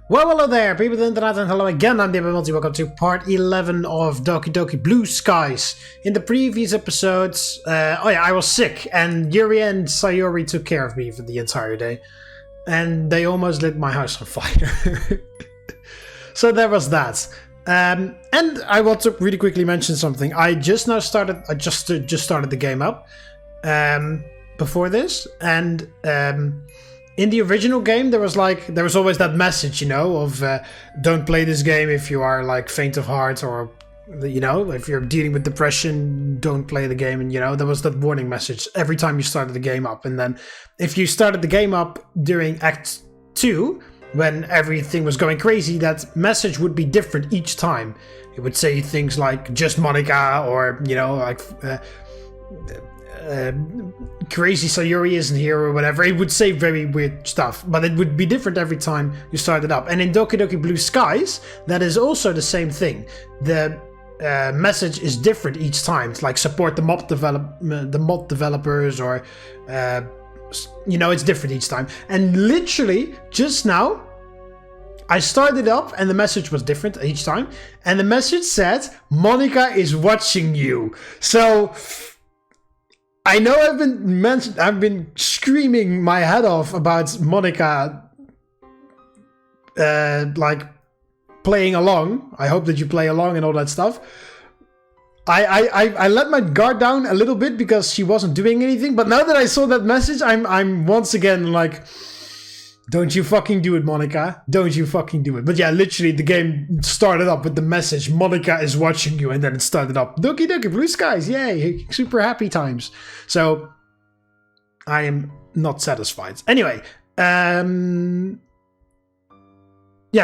Well, hello there, people of the internet, and hello again, I'm TheMBmulti. Welcome to part 11 of Doki Doki Blue Skies. In the previous episodes, I was sick, and Yuri and Sayori took care of me for the entire day. And they almost lit my house on fire. So there was that. And I want to really quickly mention something. I just started the game up before this, and in the original game, there was always that message, you know, of don't play this game if you are like faint of heart, or you know, if you're dealing with depression, don't play the game. And you know, there was that warning message every time you started the game up. And then if you started the game up during Act 2, when everything was going crazy, that message would be different each time. It would say things like just Monika, or you know, like crazy Sayori isn't here, or whatever. It would say very weird stuff, but it would be different every time you started up. And in Doki Doki Blue Skies, that is also the same thing. The message is different each time. It's like support the mod developers, or you know, it's different each time. And literally just now I started up and the message was different each time, and the message said Monika is watching you. So I know I've been screaming my head off about Monika, like playing along. I hope that you play along and all that stuff. I let my guard down a little bit because she wasn't doing anything. But now that I saw that message, I'm once again like, don't you fucking do it, Monika. Don't you fucking do it. But yeah, literally the game started up with the message, Monika is watching you, and then it started up, Doki Doki Blue Skies, yay, super happy times. So, I am not satisfied. Anyway, yeah,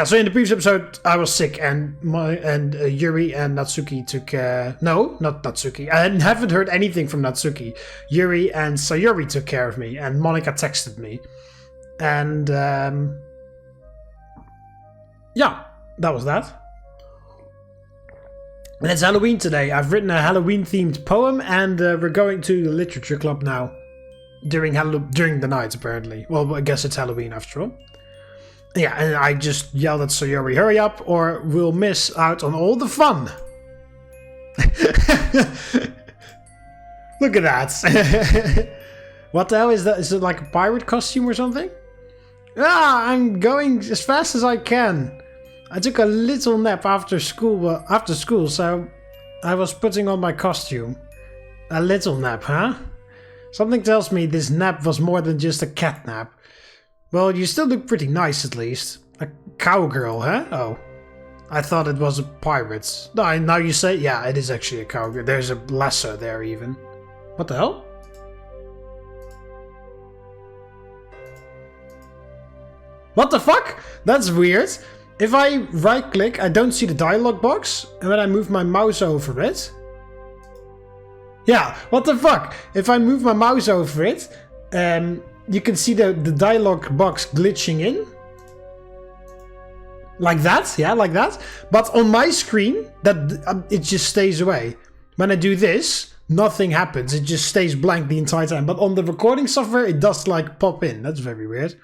so in the previous episode, I was sick, and Yuri and Natsuki took, no, not Natsuki. I haven't heard anything from Natsuki. Yuri and Sayori took care of me, and Monika texted me. And yeah, that was that. And it's Halloween today. I've written a Halloween themed poem, and we're going to the literature club now during the night, apparently. Well, I guess it's Halloween after all. Yeah, and I just yelled at Sayori, hurry up or we'll miss out on all the fun. Look at that. What the hell is that? Is it like a pirate costume or something? Ah, I'm going as fast as I can. I took a little nap after school, so I was putting on my costume. A little nap, huh? Something tells me this nap was more than just a cat nap. Well, you still look pretty nice at least. A cowgirl, huh? Oh. I thought it was a pirate. No, now you say, yeah, it is actually a cowgirl. There's a lasso there even. What the hell? What the fuck? That's weird. If I right click, I don't see the dialog box, and when I move my mouse over it... Yeah, what the fuck? If I move my mouse over it, you can see the dialog box glitching in. Like that, yeah, like that. But on my screen, it just stays away. When I do this, nothing happens. It just stays blank the entire time. But on the recording software, it does like pop in. That's very weird.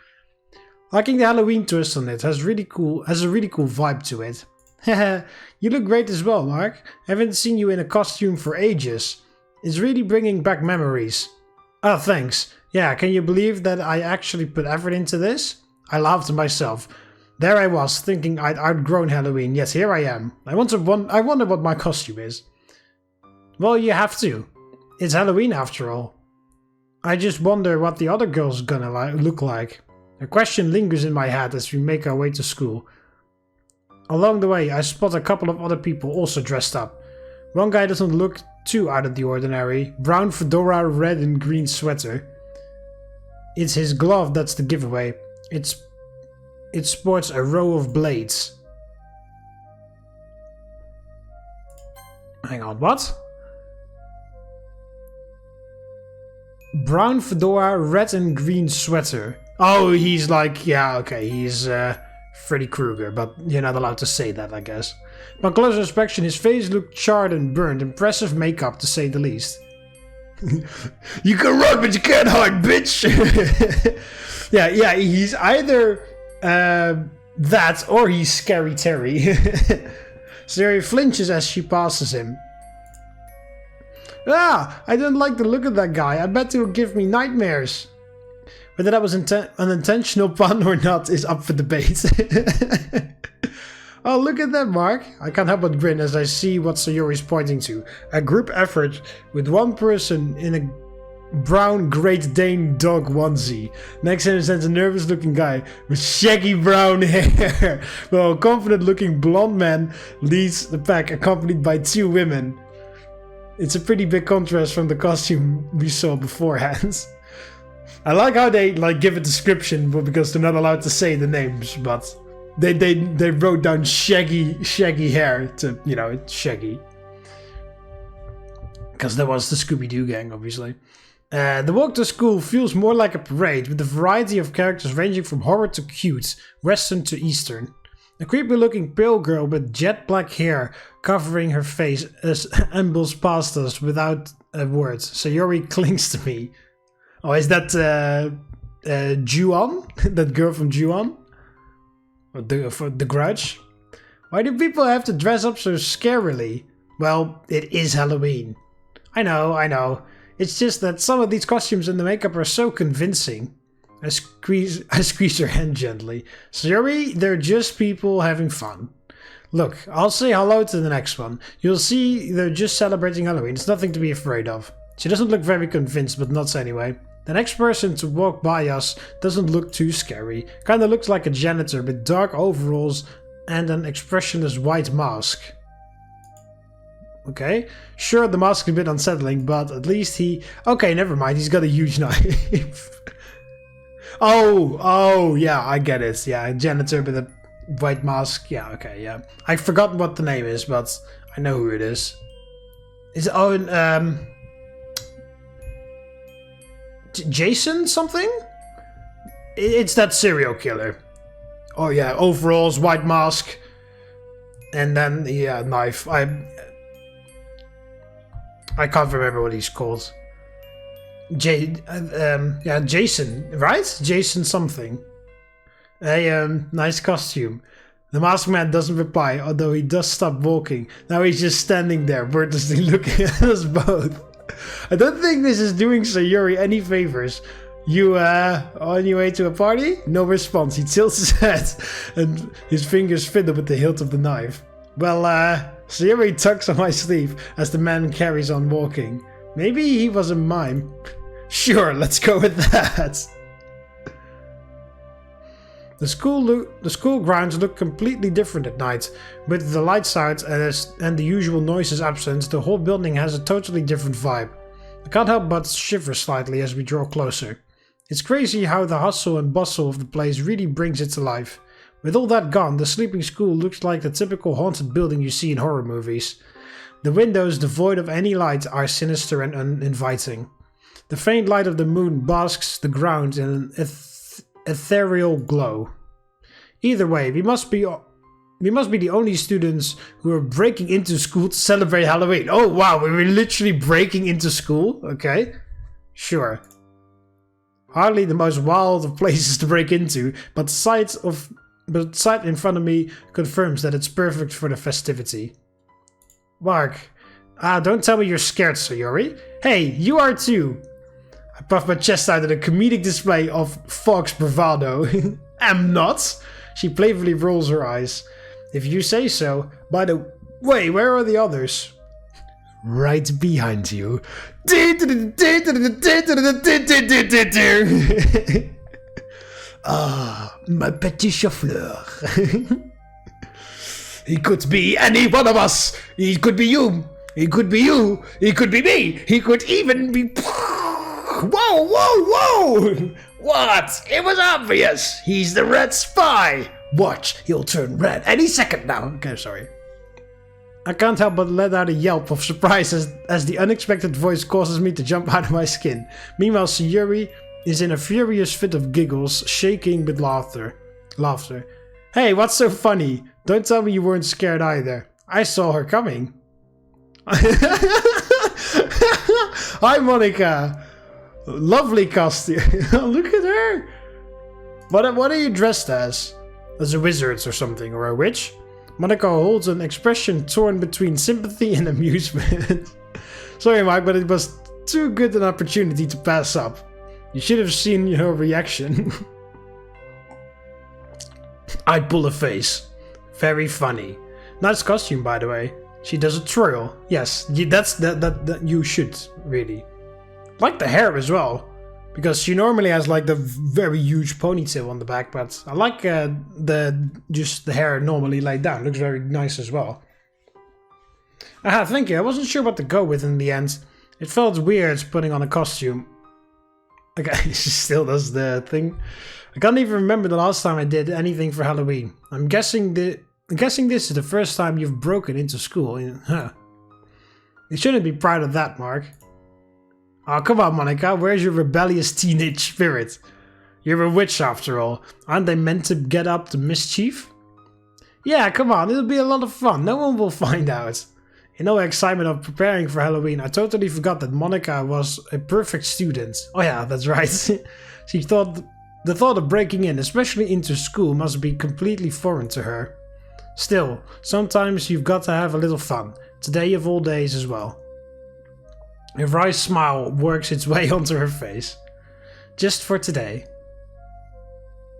Liking the Halloween twist on it has a really cool vibe to it. Haha, you look great as well, Mark. Haven't seen you in a costume for ages. It's really bringing back memories. Oh, thanks. Yeah, can you believe that I actually put effort into this? I laughed to myself. There I was, thinking I'd outgrown Halloween, yet here I am. I wonder what my costume is. Well, you have to. It's Halloween after all. I just wonder what the other girl's gonna look like. A question lingers in my head as we make our way to school. Along the way, I spot a couple of other people also dressed up. One guy doesn't look too out of the ordinary. Brown fedora, red and green sweater. It's his glove that's the giveaway. It sports a row of blades. Hang on, what? Brown fedora, red and green sweater. Oh, he's like, yeah, okay, he's Freddy Krueger, but you're not allowed to say that, I guess. Upon closer inspection, his face looked charred and burned. Impressive makeup, to say the least. You can run, but you can't hide, bitch! yeah, he's either That, or he's Scary Terry. Sayori flinches as she passes him. Ah, I don't like the look of that guy. I bet he'll give me nightmares. Whether that was an intentional pun or not is up for debate. Oh, look at that, Mark. I can't help but grin as I see what Sayori's pointing to. A group effort with one person in a brown Great Dane dog onesie. Next to him stands a nervous looking guy with shaggy brown hair. While a confident looking blonde man leads the pack accompanied by 2 women. It's a pretty big contrast from the costume we saw beforehand. I like how they give a description because they're not allowed to say the names, but they wrote down shaggy hair to, you know, it's shaggy. Because there was the Scooby-Doo gang, obviously. The walk to school feels more like a parade, with a variety of characters ranging from horror to cute, western to eastern. A creepy-looking pale girl with jet black hair covering her face ambles past us without a word. Sayori clings to me. Oh, is that Ju-on? That girl from Ju-on? For the Grudge? Why do people have to dress up so scarily? Well, it is Halloween. I know. It's just that some of these costumes and the makeup are so convincing. I squeeze her hand gently. Sayori, they're just people having fun. Look, I'll say hello to the next one. You'll see they're just celebrating Halloween. It's nothing to be afraid of. She doesn't look very convinced, but nuts anyway. The next person to walk by us doesn't look too scary. Kinda looks like a janitor with dark overalls and an expressionless white mask. Okay, sure, the mask is a bit unsettling, but at least he... Okay, never mind, he's got a huge knife. Oh, yeah, I get it. Yeah, a janitor with a white mask. Yeah, okay, yeah. I forgot what the name is, but I know who it is. Is it, Jason something? It's that serial killer. Oh yeah, overalls, white mask, and then yeah, knife. I can't remember what he's called. Yeah, Jason, right? Jason something. Nice costume. The masked man doesn't reply, although he does stop walking. Now he's just standing there, wordlessly looking at us both. I don't think this is doing Sayori any favors. You, on your way to a party? No response. He tilts his head and his fingers fiddle with the hilt of the knife. Well, Sayori tucks on my sleeve as the man carries on walking. Maybe he was a mime. Sure, let's go with that. The school grounds look completely different at night. With the lights out and the usual noises absent, the whole building has a totally different vibe. I can't help but shiver slightly as we draw closer. It's crazy how the hustle and bustle of the place really brings it to life. With all that gone, the sleeping school looks like the typical haunted building you see in horror movies. The windows, devoid of any light, are sinister and uninviting. The faint light of the moon basks the ground in an ethereal glow. Either way, we must be the only students who are breaking into school to celebrate Halloween. Oh wow, we were literally breaking into school? Okay, sure. Hardly the most wild of places to break into, but the sight in front of me confirms that it's perfect for the festivity. Mark, don't tell me you're scared, Sayori. Hey, you are too. I puff my chest out in a comedic display of fox bravado. I'm not. She playfully rolls her eyes. If you say so. By the way, where are the others? Right behind you. Ah, my petit chauffeur. He could be any one of us. He could be you. He could be you. He could be me. He could even be... Whoa! What? It was obvious. He's the red spy. Watch, he'll turn red any second now. Okay, sorry. I can't help but let out a yelp of surprise as the unexpected voice causes me to jump out of my skin. Meanwhile, Sayori is in a furious fit of giggles, shaking with laughter. Hey, what's so funny? Don't tell me you weren't scared either. I saw her coming. Hi, Monika. Lovely costume. Look at her. What are you dressed as? as a wizard or something, or a witch. Monika holds an expression torn between sympathy and amusement. Sorry, Mike, but it was too good an opportunity to pass up. You should have seen her reaction. I'd pull a face. Very funny. Nice costume, by the way. She does a twirl. Yes, that you should, really. Like the hair as well. Because she normally has like the very huge ponytail on the back, but I like just the hair normally laid down. Looks very nice as well. Thank you. I wasn't sure what to go with in the end. It felt weird putting on a costume. Okay, she still does the thing. I can't even remember the last time I did anything for Halloween. I'm guessing this is the first time you've broken into school. Huh. You shouldn't be proud of that, Mark. Oh, come on, Monika. Where's your rebellious teenage spirit? You're a witch after all. Aren't they meant to get up to mischief? Yeah, come on. It'll be a lot of fun. No one will find out. In all excitement of preparing for Halloween, I totally forgot that Monika was a perfect student. Oh yeah, that's right. She thought the thought of breaking in, especially into school, must be completely foreign to her. Still, sometimes you've got to have a little fun. Today of all days as well. A wry smile works its way onto her face. Just for today.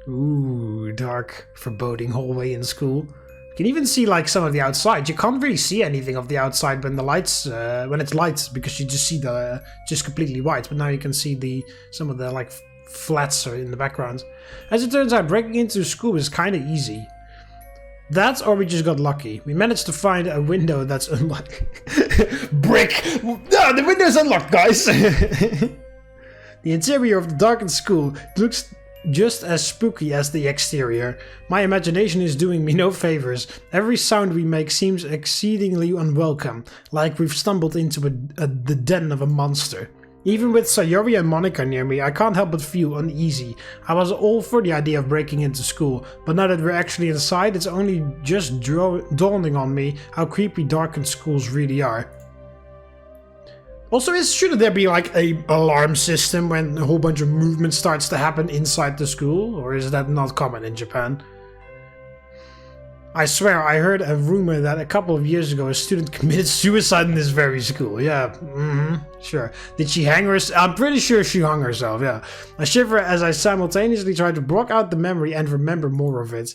Ooh, dark, foreboding hallway in school. You can even see like some of the outside. You can't really see anything of the outside when the lights, when it's light, because you just see the just completely white. But now you can see some of the like flats are in the background. As it turns out, breaking into school is kind of easy. That, or we just got lucky. We managed to find a window that's unlocked. Brick! No, the window's unlocked, guys! The interior of the darkened school looks just as spooky as the exterior. My imagination is doing me no favors. Every sound we make seems exceedingly unwelcome, like we've stumbled into the den of a monster. Even with Sayori and Monika near me, I can't help but feel uneasy. I was all for the idea of breaking into school, but now that we're actually inside, it's only just dawning on me how creepy darkened schools really are. Also, shouldn't there be like an alarm system when a whole bunch of movement starts to happen inside the school? Or is that not common in Japan? I swear I heard a rumor that a couple of years ago a student committed suicide in this very school. Yeah, sure. Did she hang herself? I'm pretty sure she hung herself, yeah. I shiver as I simultaneously try to block out the memory and remember more of it.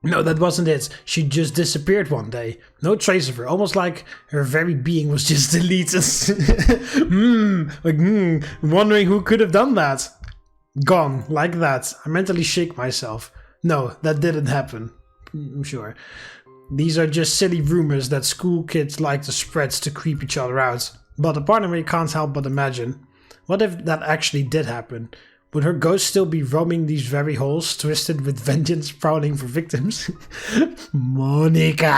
No, that wasn't it. She just disappeared one day. No trace of her, almost like her very being was just deleted. Wondering who could have done that. Gone, like that. I mentally shake myself. No, that didn't happen. I'm sure. These are just silly rumors that school kids like to spread to creep each other out. But a part of me can't help but imagine. What if that actually did happen? Would her ghost still be roaming these very halls, twisted with vengeance, prowling for victims? Monika!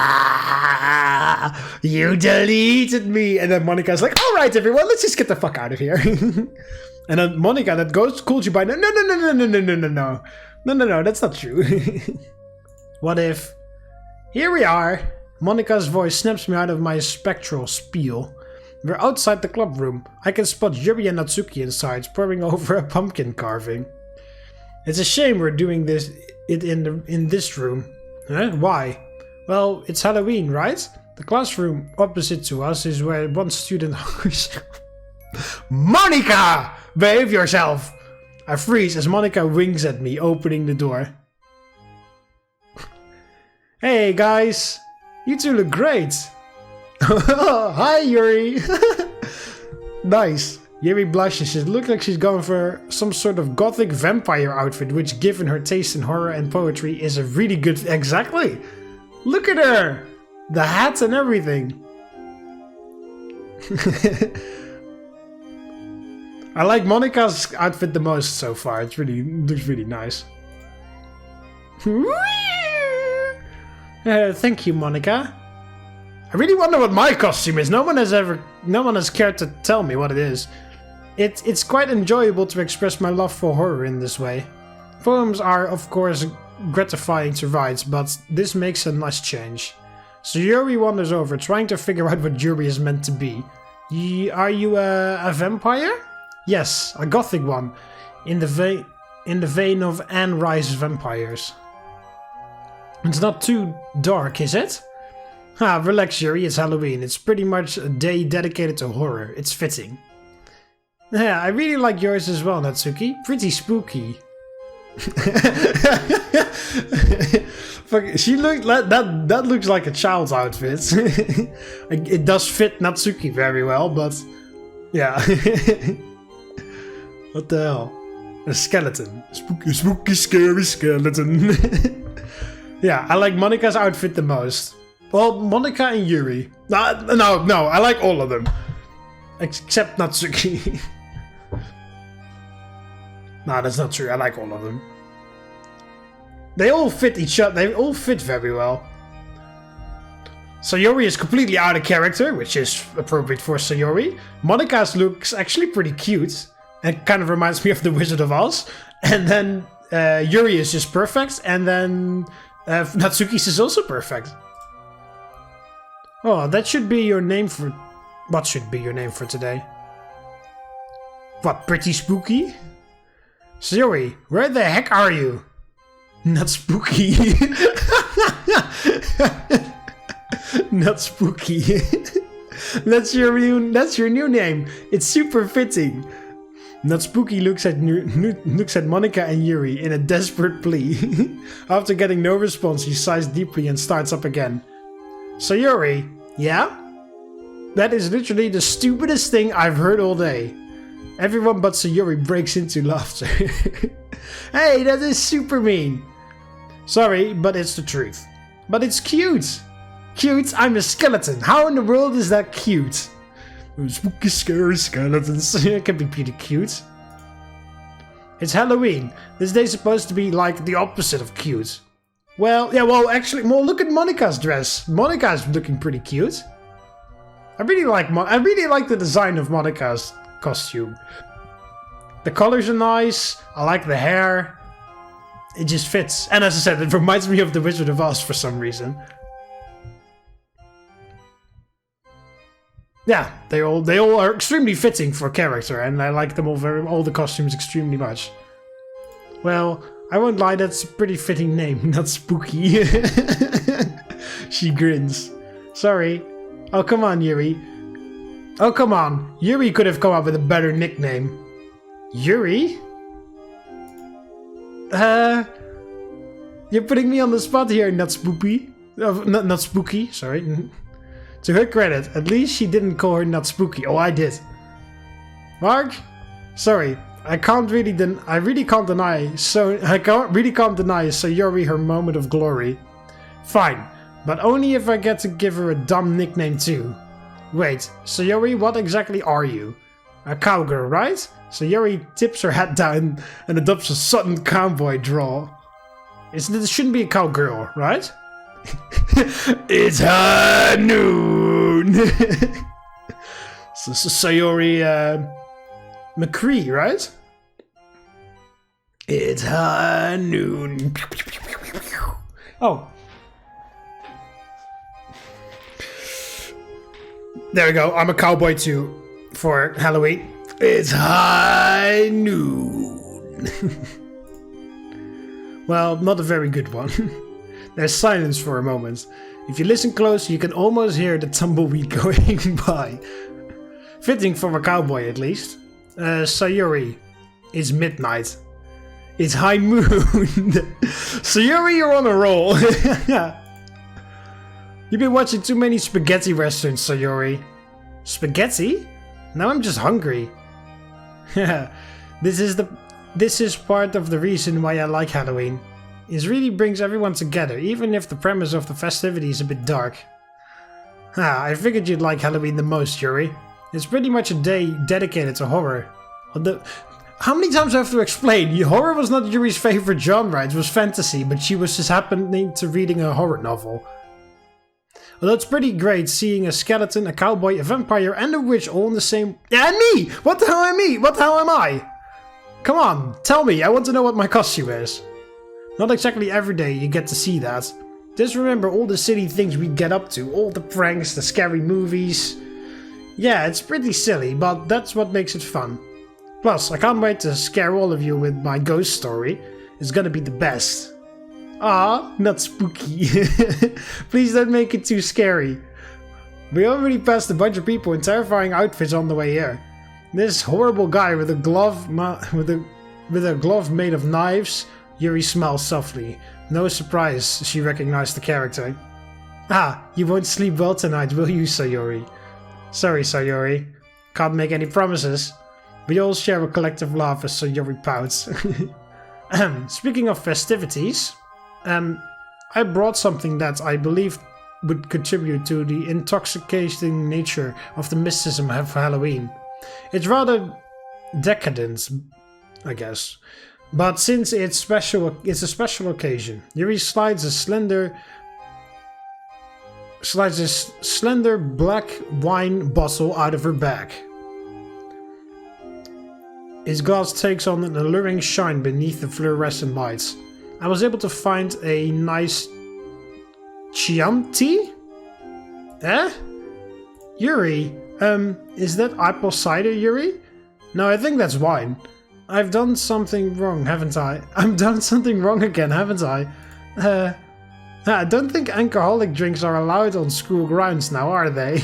You deleted me! And then Monika's like, alright everyone, let's just get the fuck out of here. And then Monika, that ghost called you by no, that's not true. What if... Here we are. Monika's voice snaps me out of my spectral spiel. We're outside the club room. I can spot Yuri and Natsuki inside, poring over a pumpkin carving. It's a shame we're doing this in this room. Huh? Why? Well, it's Halloween, right? The classroom opposite to us is where one student hungers. Monika! Behave yourself! I freeze as Monika winks at me, opening the door. Hey guys! You two look great! Hi Yuri! Nice. Yuri blushes. It looks like she's going for some sort of gothic vampire outfit, which given her taste in horror and poetry is a really good... Exactly! Look at her! The hat and everything. I like Monika's outfit the most so far. It looks really nice. Thank you, Monika. I really wonder what my costume is. No one has cared to tell me what it is. It's quite enjoyable to express my love for horror in this way. Poems are, of course, gratifying to write, but this makes a nice change. So Yuri wanders over, trying to figure out what Yuri is meant to be. Are you a vampire? Yes, a gothic one. In the in the vein of Anne Rice's vampires. It's not too dark, is it? Relax, Yuri, it's Halloween. It's pretty much a day dedicated to horror. It's fitting. Yeah, I really like yours as well, Natsuki. Pretty spooky. She looked like that looks like a child's outfit. It does fit Natsuki very well, but yeah. What the hell? A skeleton. Spooky, spooky, scary skeleton. Yeah, I like Monika's outfit the most. Well, Monika and Yuri. No, I like all of them. Except Natsuki. No, that's not true. I like all of them. They all fit each other. They all fit very well. Sayori is completely out of character, which is appropriate for Sayori. Monika's looks actually pretty cute. It kind of reminds me of the Wizard of Oz. And then Yuri is just perfect. And then Natsuki's is also perfect. Oh, that should be your name for... What should be your name for today? What, pretty spooky? Sayori, where the heck are you? Not spooky. Not spooky. That's your new name. It's super fitting. Natsuki looks at Monika and Yuri in a desperate plea. After getting no response, he sighs deeply and starts up again. Sayori, yeah? That is literally the stupidest thing I've heard all day. Everyone but Sayori breaks into laughter. Hey, that is super mean. Sorry, but it's the truth. But it's cute. Cute? I'm a skeleton. How in the world is that cute? Spooky, scary skeletons. It can be pretty cute. It's Halloween. This day's supposed to be like the opposite of cute. Well, yeah, well, actually, well, look at Monika's dress. Monika's looking pretty cute. I really like the design of Monika's costume. The colors are nice. I like the hair. It just fits. And as I said, it reminds me of the Wizard of Oz for some reason. Yeah, they all are extremely fitting for character, and I like them all the costumes extremely much. Well, I won't lie, that's a pretty fitting name, not spooky. She grins. Sorry. Oh, come on, Yuri. Oh, come on. Yuri could have come up with a better nickname. Yuri? You're putting me on the spot here, not spooky. Not spooky, sorry. To her credit, at least she didn't call her not spooky. Oh, I did. Mark? Sorry, I really can't deny Sayori her moment of glory. Fine, but only if I get to give her a dumb nickname too. Wait, Sayori, what exactly are you? A cowgirl, right? Sayori tips her head down and adopts a sudden cowboy drawl. It shouldn't be a cowgirl, right? It's high noon. So Sayori McCree, right? It's high noon. Oh. There we go. I'm a cowboy too for Halloween. It's high noon. Well, not a very good one. There's silence for a moment. If you listen close, you can almost hear the tumbleweed going by. Fitting for a cowboy, at least. Sayori, it's midnight. It's high moon. Sayori, you're on a roll. You've been watching too many spaghetti westerns, Sayori. Spaghetti? Now I'm just hungry. This is part of the reason why I like Halloween. It really brings everyone together, even if the premise of the festivity is a bit dark. I figured you'd like Halloween the most, Yuri. It's pretty much a day dedicated to horror. How many times do I have to explain? Horror was not Yuri's favorite genre, it was fantasy, but she was just happening to reading a horror novel. Although it's pretty great seeing a skeleton, a cowboy, a vampire, and a witch all in the same... Yeah, and me! What the hell am I? What the hell am I? Come on, tell me, I want to know what my costume is. Not exactly every day you get to see that. Just remember all the silly things we get up to, all the pranks, the scary movies. Yeah, it's pretty silly, but that's what makes it fun. Plus, I can't wait to scare all of you with my ghost story. It's gonna be the best. Ah, not spooky. Please don't make it too scary. We already passed a bunch of people in terrifying outfits on the way here. This horrible guy with a glove with a glove made of knives. Yuri smiled softly. No surprise, she recognized the character. Ah, you won't sleep well tonight, will you, Sayori? Sorry, Sayori. Can't make any promises. We all share a collective laugh as Sayori pouts. Speaking of festivities, I brought something that I believe would contribute to the intoxicating nature of the mysticism of Halloween. It's rather decadent, I guess. But since it's a special occasion, Yuri slides a slender black wine bottle out of her bag. Its glass takes on an alluring shine beneath the fluorescent lights. I was able to find a nice Chianti? Eh? Yuri, is that apple cider, Yuri? No, I think that's wine. I've done something wrong, haven't I? I've done something wrong again, haven't I? I don't think alcoholic drinks are allowed on school grounds now, are they?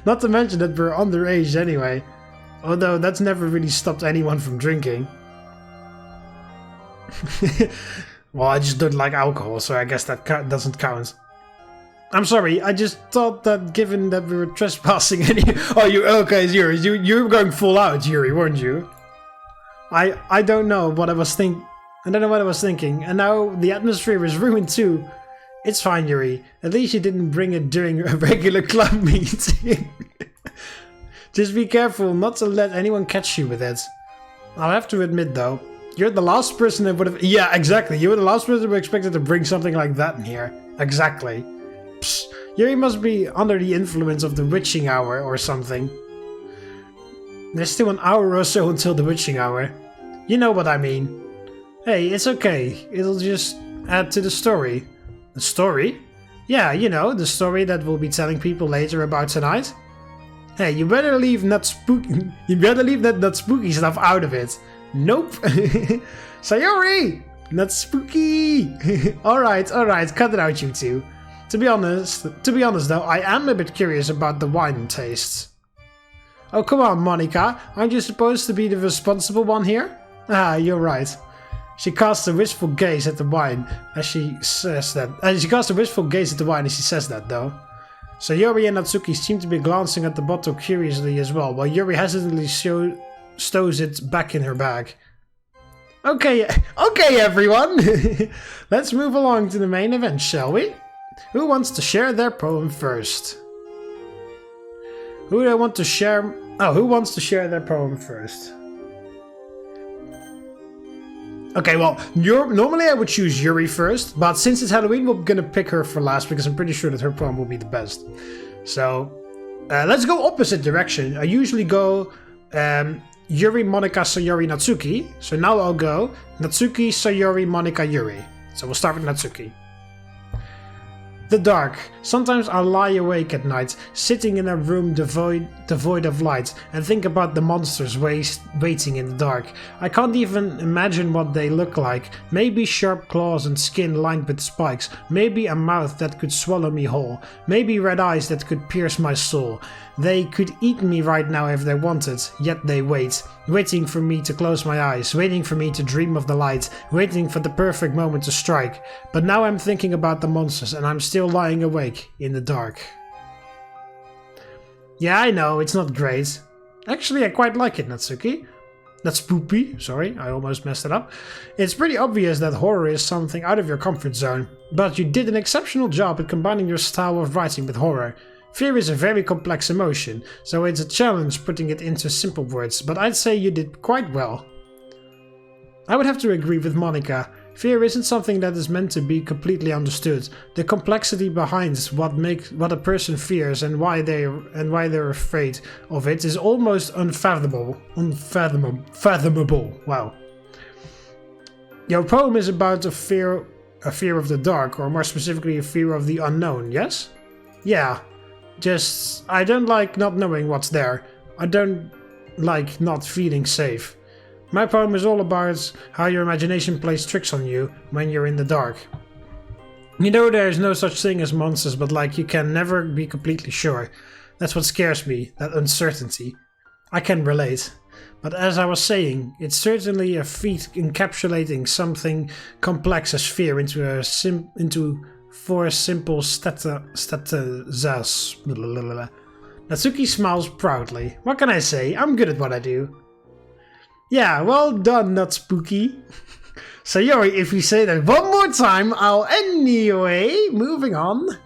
Not to mention that we're underage anyway. Although that's never really stopped anyone from drinking. Well, I just don't like alcohol, so I guess that doesn't count. I'm sorry, I just thought that given that we were trespassing Oh, okay, Yuri, you were going full out, Yuri, weren't you? I don't know what I was thinking, and now the atmosphere is ruined too. It's fine, Yuri. At least you didn't bring it during a regular club meeting. Just be careful not to let anyone catch you with it. I'll have to admit though, you're the last person that would have... Yeah, exactly. You were the last person who expected to bring something like that in here. Exactly. Psst. Yuri must be under the influence of the witching hour or something. There's still an hour or so until the witching hour. You know what I mean. Hey, it's okay. It'll just add to the story. The story? Yeah, you know, the story that we'll be telling people later about tonight. Hey, you better leave that spooky stuff out of it. Nope. Sayori! Not spooky! Alright, cut it out, you two. To be honest though, I am a bit curious about the wine taste. Oh, come on, Monika. Aren't you supposed to be the responsible one here? Ah, you're right. She casts a wistful gaze at the wine as she says that. She casts a wistful gaze at the wine as she says that, though. Sayori and Natsuki seem to be glancing at the bottle curiously as well, while Yuri hesitantly stows it back in her bag. Okay, everyone! Let's move along to the main event, shall we? Who wants to share their poem first? Who wants to share their poem first? Okay, well, normally I would choose Yuri first, but since it's Halloween, we're gonna pick her for last because I'm pretty sure that her poem will be the best. So, let's go opposite direction. I usually go Yuri, Monika, Sayori, Natsuki. So now I'll go Natsuki, Sayori, Monika, Yuri. So we'll start with Natsuki. The dark. Sometimes I lie awake at night, sitting in a room devoid of light, and think about the monsters waiting in the dark. I can't even imagine what they look like. Maybe sharp claws and skin lined with spikes. Maybe a mouth that could swallow me whole. Maybe red eyes that could pierce my soul. They could eat me right now if they wanted, yet they wait. Waiting for me to close my eyes, waiting for me to dream of the light, waiting for the perfect moment to strike. But now I'm thinking about the monsters and I'm still lying awake in the dark. Yeah, I know, it's not great. Actually, I quite like it, Natsuki. That's poopy, sorry, I almost messed it up. It's pretty obvious that horror is something out of your comfort zone, but you did an exceptional job at combining your style of writing with horror. Fear is a very complex emotion, so it's a challenge putting it into simple words, but I'd say you did quite well. I would have to agree with Monika. Fear isn't something that is meant to be completely understood. The complexity behind what a person fears and why they're afraid of it is almost unfathomable. Wow. Your poem is about a fear of the dark, or more specifically a fear of the unknown, yes? Yeah. I don't like not knowing what's there. I don't like not feeling safe. My poem is all about how your imagination plays tricks on you when you're in the dark. You know there's no such thing as monsters, but like you can never be completely sure. That's what scares me, that uncertainty. I can relate. But as I was saying, it's certainly a feat encapsulating something complex as fear into four simple stanzas. Natsuki smiles proudly. What can I say? I'm good at what I do. Yeah, well done, NATSPOOKI. Sayori, if you say that one more time, I'll anyway. Moving on.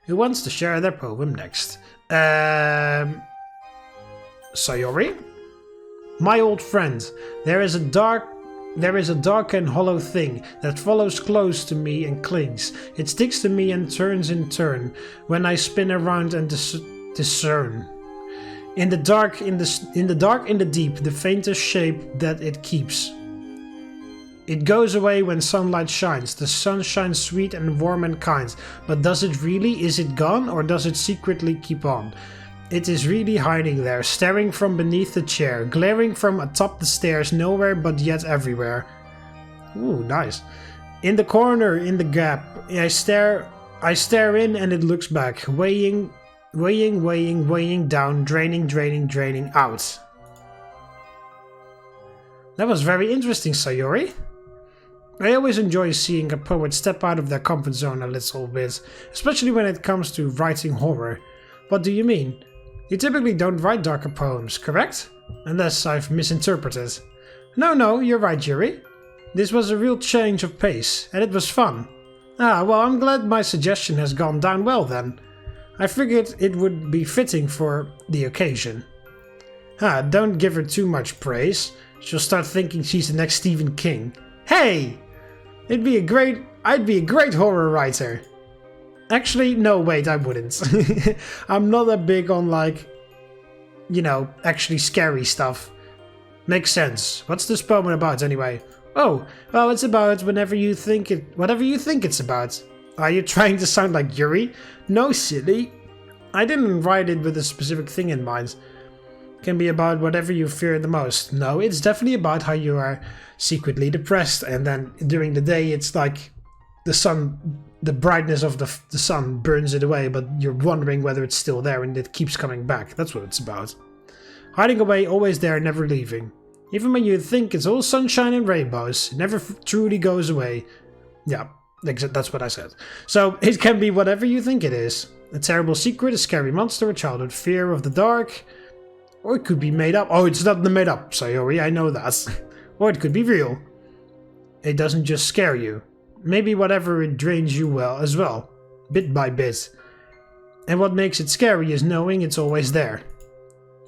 Who wants to share their poem next? Sayori? My old friend, there is a dark and hollow thing that follows close to me and clings. It sticks to me and turns in turn when I spin around and discern. In the dark, in the deep, the faintest shape that it keeps. It goes away when sunlight shines. The sun shines sweet and warm and kind. But does it really? Is it gone, or does it secretly keep on? It is really hiding there, staring from beneath the chair, glaring from atop the stairs, nowhere but yet everywhere. Ooh, nice. In the corner, in the gap, I stare in and it looks back, weighing down, draining out. That was very interesting, Sayori. I always enjoy seeing a poet step out of their comfort zone a little bit, especially when it comes to writing horror. What do you mean? You typically don't write darker poems, correct? Unless I've misinterpreted. No, you're right, Yuri. This was a real change of pace, and it was fun. Ah, well, I'm glad my suggestion has gone down well then. I figured it would be fitting for the occasion. Ah, don't give her too much praise. She'll start thinking she's the next Stephen King. Hey! I'd be a great horror writer. Actually, no, wait, I wouldn't. I'm not that big on, like, you know, actually scary stuff. Makes sense. What's this poem about, anyway? Oh, well, it's about whatever you think it's about. Are you trying to sound like Yuri? No, silly. I didn't write it with a specific thing in mind. It can be about whatever you fear the most. No, it's definitely about how you are secretly depressed, and then during the day it's like the brightness of the sun burns it away, but you're wondering whether it's still there and it keeps coming back. That's what it's about. Hiding away, always there, never leaving. Even when you think it's all sunshine and rainbows, it never truly goes away. Yeah, that's what I said. So it can be whatever you think it is. A terrible secret, a scary monster, a childhood fear of the dark. Or it could be made up. Oh, it's not made up, Sayori, I know that. Or it could be real. It doesn't just scare you. Maybe whatever it drains you as well, bit by bit. And what makes it scary is knowing it's always there.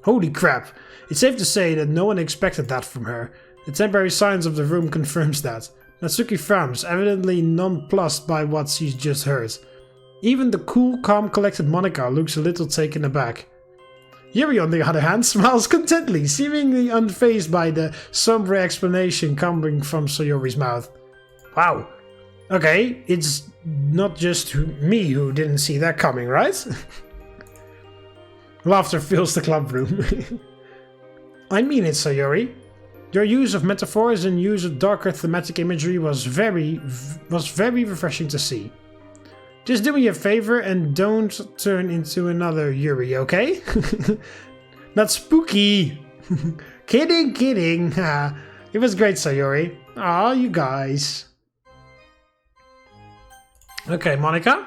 Holy crap, it's safe to say that no one expected that from her. The temporary silence of the room confirms that. Natsuki frowns, evidently nonplussed by what she's just heard. Even the cool, calm, collected Monika looks a little taken aback. Yuri, on the other hand, smiles contently, seemingly unfazed by the somber explanation coming from Sayori's mouth. Wow. Okay, it's not just me who didn't see that coming, right? Laughter fills the club room. I mean it, Sayori. Your use of metaphors and use of darker thematic imagery was very refreshing to see. Just do me a favor and don't turn into another Yuri, okay? Not spooky! Kidding. It was great, Sayori. Aw, you guys. Okay, Monika?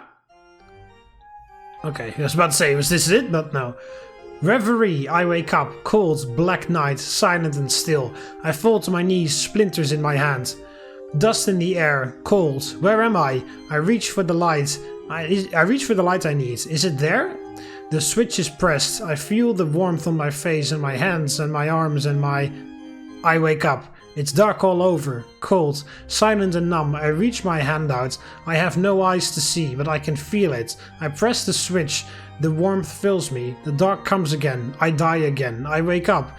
Okay, I was about to say, was this it? But no. Reverie, I wake up, cold, black night, silent and still. I fall to my knees, splinters in my hand. Dust in the air, cold. Where am I? I reach for the light. I reach for the light I need. Is it there? The switch is pressed. I feel the warmth on my face and my hands and my arms and I wake up. It's dark all over, cold, silent and numb. I reach my hand out. I have no eyes to see, but I can feel it. I press the switch. The warmth fills me. The dark comes again. I die again. I wake up.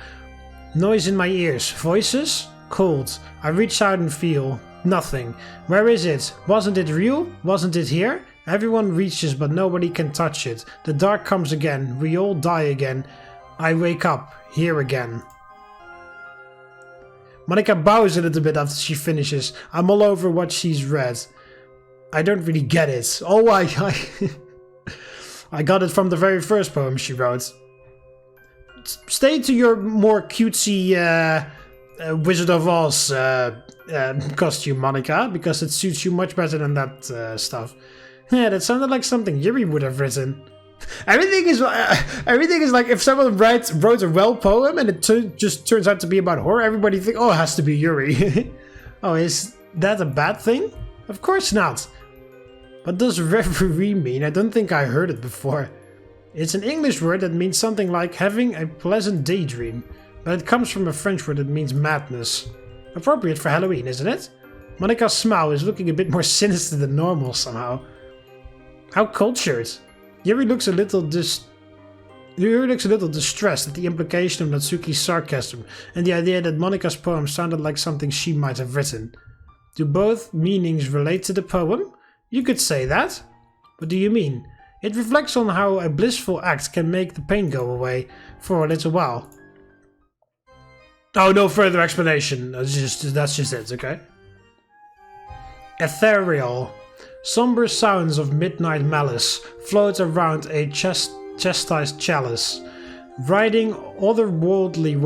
Noise in my ears. Voices? Cold. I reach out and feel. Nothing. Where is it? Wasn't it real? Wasn't it here? Everyone reaches, but nobody can touch it. The dark comes again. We all die again. I wake up, here again. Monika bows a little bit after she finishes. I'm all over what she's read. I don't really get it. Oh, I got it from the very first poem she wrote. Stay to your more cutesy Wizard of Oz costume, Monika, because it suits you much better than that stuff. Yeah, that sounded like something Yuri would have written. Everything is like if someone wrote a well poem and it just turns out to be about horror, everybody thinks, oh, it has to be Yuri. Oh, is that a bad thing? Of course not. What does reverie mean? I don't think I heard it before. It's an English word that means something like having a pleasant daydream, but it comes from a French word that means madness. Appropriate for Halloween, isn't it? Monika's smile is looking a bit more sinister than normal somehow. How cultured. Yuri looks a little distressed at the implication of Natsuki's sarcasm and the idea that Monika's poem sounded like something she might have written. Do both meanings relate to the poem? You could say that. What do you mean? It reflects on how a blissful act can make the pain go away for a little while. Oh, no further explanation. That's just it, okay? Ethereal. Somber sounds of midnight malice float around a chastised chalice, riding otherworldly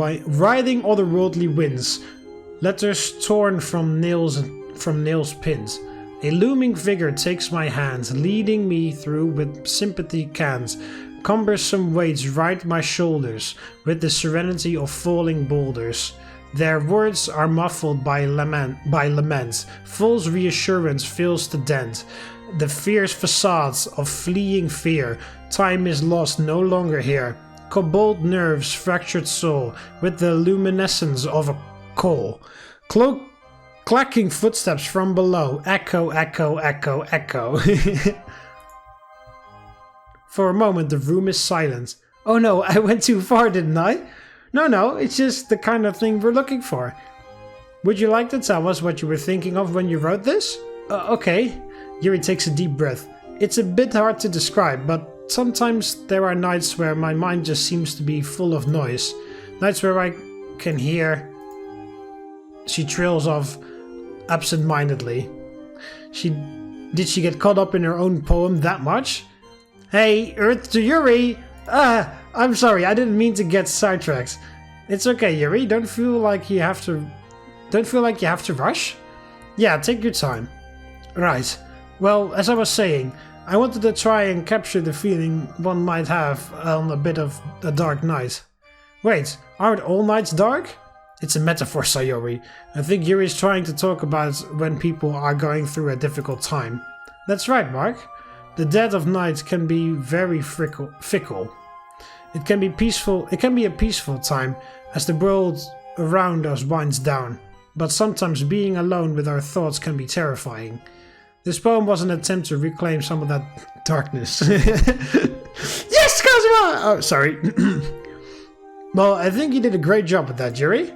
winds, letters torn from nails pins. A looming figure takes my hand, leading me through with sympathy cans. Cumbersome weights ride my shoulders with the serenity of falling boulders. Their words are muffled by lament. False reassurance fills the dent. The fierce facades of fleeing fear. Time is lost, no longer here. Cobalt nerves, fractured soul, with the luminescence of a coal. Clacking footsteps from below. Echo, echo, echo, echo. For a moment, the room is silent. Oh no, I went too far, didn't I? No, it's just the kind of thing we're looking for. Would you like to tell us what you were thinking of when you wrote this? Okay. Yuri takes a deep breath. It's a bit hard to describe, but sometimes there are nights where my mind just seems to be full of noise. Nights where I can hear... She trails off absent-mindedly. Did she get caught up in her own poem that much? Hey, Earth to Yuri! I'm sorry, I didn't mean to get sidetracked. It's okay, Yuri. Don't feel like you have to rush? Yeah, take your time. Right. Well, as I was saying, I wanted to try and capture the feeling one might have on a bit of a dark night. Wait, aren't all nights dark? It's a metaphor, Sayori. I think Yuri is trying to talk about when people are going through a difficult time. That's right, Mark. The dead of night can be very fickle. It can be a peaceful time as the world around us winds down, but sometimes being alone with our thoughts can be terrifying. This poem was an attempt to reclaim some of that darkness. Yes, Kazuma! Oh, sorry. Well, I think you did a great job with that, Yuri.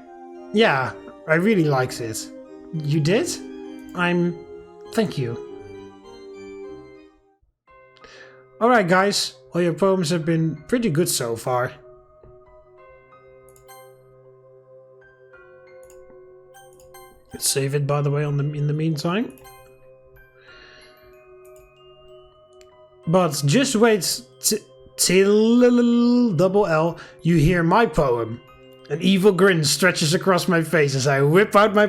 Yeah, I really liked it. You did? Thank you. Alright guys, all your poems have been pretty good so far. Let's save it, by the way, in the meantime. But just wait till double L you hear my poem. An evil grin stretches across my face as I whip out my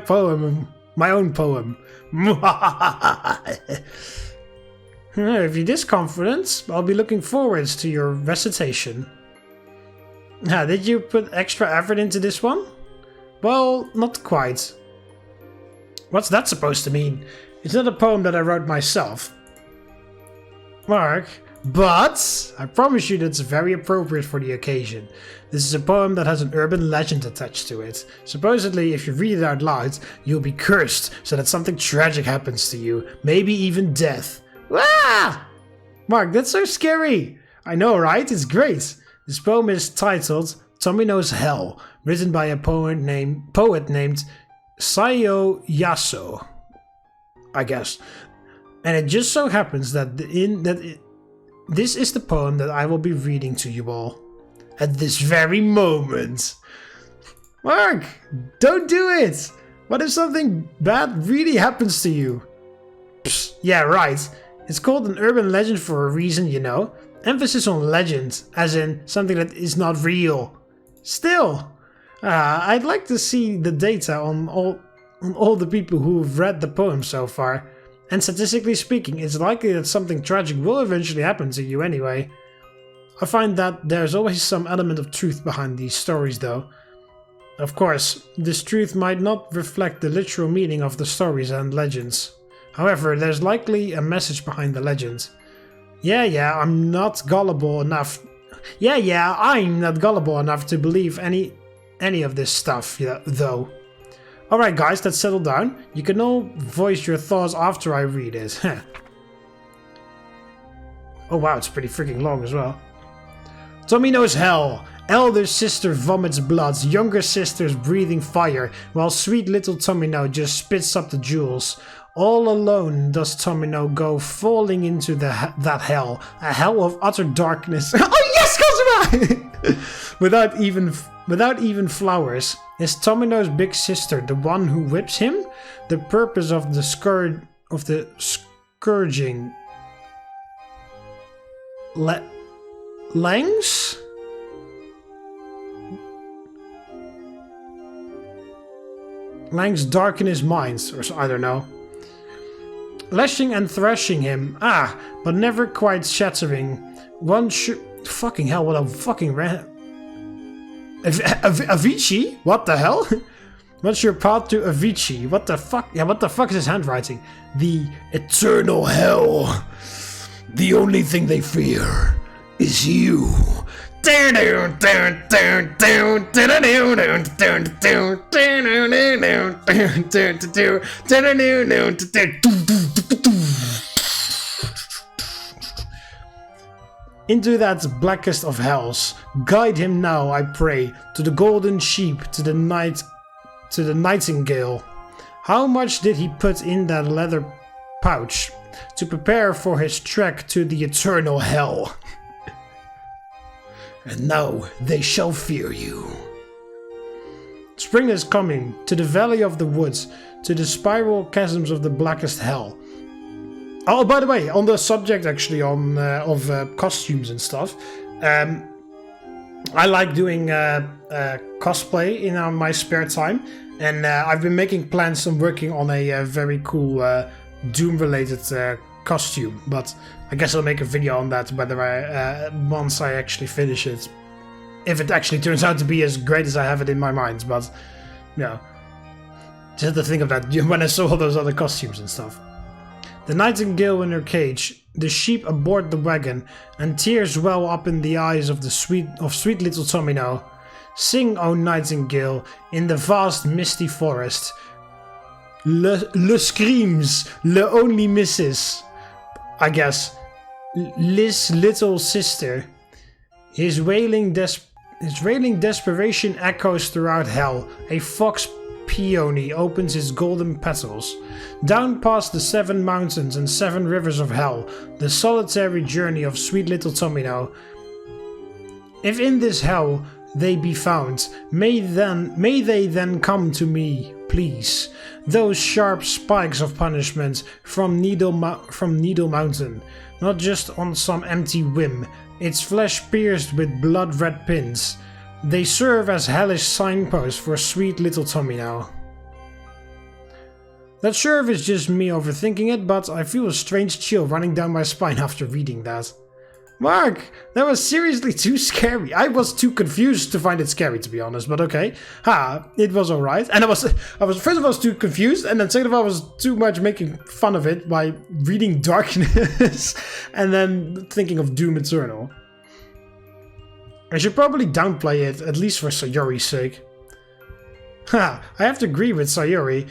own poem. If you're this confident, I'll be looking forward to your recitation. Did you put extra effort into this one? Well, not quite. What's that supposed to mean? It's not a poem that I wrote myself, Mark, but I promise you that's very appropriate for the occasion. This is a poem that has an urban legend attached to it. Supposedly, if you read it out loud, you'll be cursed so that something tragic happens to you, maybe even death. Ah! Mark, that's so scary. I know, right? It's great. This poem is titled Tommy Knows Hell, written by a poet named Sayori, I guess. And it just so happens that this is the poem that I will be reading to you all. at this very moment. Mark, don't do it! What if something bad really happens to you? Psst, yeah, right. It's called an urban legend for a reason, you know. Emphasis on legend, as in something that is not real. Still, I'd like to see the data on all the people who've read the poem so far. And statistically speaking, it's likely that something tragic will eventually happen to you anyway. I find that there's always some element of truth behind these stories though. Of course, this truth might not reflect the literal meaning of the stories and legends. However, there's likely a message behind the legend. I'm not gullible enough. I'm not gullible enough to believe any of this stuff, though. Alright guys, let's settle down. You can all voice your thoughts after I read it. Oh wow, it's pretty freaking long as well. Tommy knows hell. Elder sister vomits blood, younger sister's breathing fire, while sweet little Tomino just spits up the jewels. All alone does Tomino go falling into that hell, a hell of utter darkness. Oh yes, Kazuma! without even flowers. Is Tomino's big sister the one who whips him? The purpose of the scourging. Langs? Langs darken his mind, or I don't know. Lashing and thrashing him, but never quite shattering. One should. Fucking hell, what a fucking Avicii? What the hell? What's your path to Avicii? What the fuck? Yeah, what the fuck is his handwriting? The eternal hell. The only thing they fear is you. Into that blackest of hells, guide him now, I pray, to the golden sheep, to the nightingale. How much did he put in that leather pouch to prepare for his trek to the eternal hell? And now they shall fear you. Spring is coming, to the valley of the woods, to the spiral chasms of the blackest hell. Oh, by the way, on the subject actually of costumes and stuff, I like doing cosplay in my spare time, and I've been making plans on working on a very cool Doom-related costume, but I guess I'll make a video on that whether once I actually finish it, if it actually turns out to be as great as I have it in my mind. But yeah, just had to think of that when I saw all those other costumes and stuff. The nightingale in her cage, the sheep aboard the wagon, and tears well up in the eyes of sweet little Tomino. Sing, O nightingale, in the vast misty forest. Le screams, le only misses. I guess. Liz little sister. His wailing desperation echoes throughout hell. A fox peony opens its golden petals. Down past the 7 mountains and 7 rivers of hell, the solitary journey of sweet little Tomino. If in this hell they be found, may they then come to me, please. Those sharp spikes of punishment from Needle Mountain, not just on some empty whim, its flesh pierced with blood-red pins. They serve as hellish signposts for sweet little Tomino. Not sure if it's just me overthinking it, but I feel a strange chill running down my spine after reading that. Mark, that was seriously too scary. I was too confused to find it scary, to be honest, but okay. It was alright. And I was first of all, I was too confused, and then second of all, I was too much making fun of it by reading Darkness and then thinking of Doom Eternal. I should probably downplay it, at least for Sayori's sake. I have to agree with Sayori.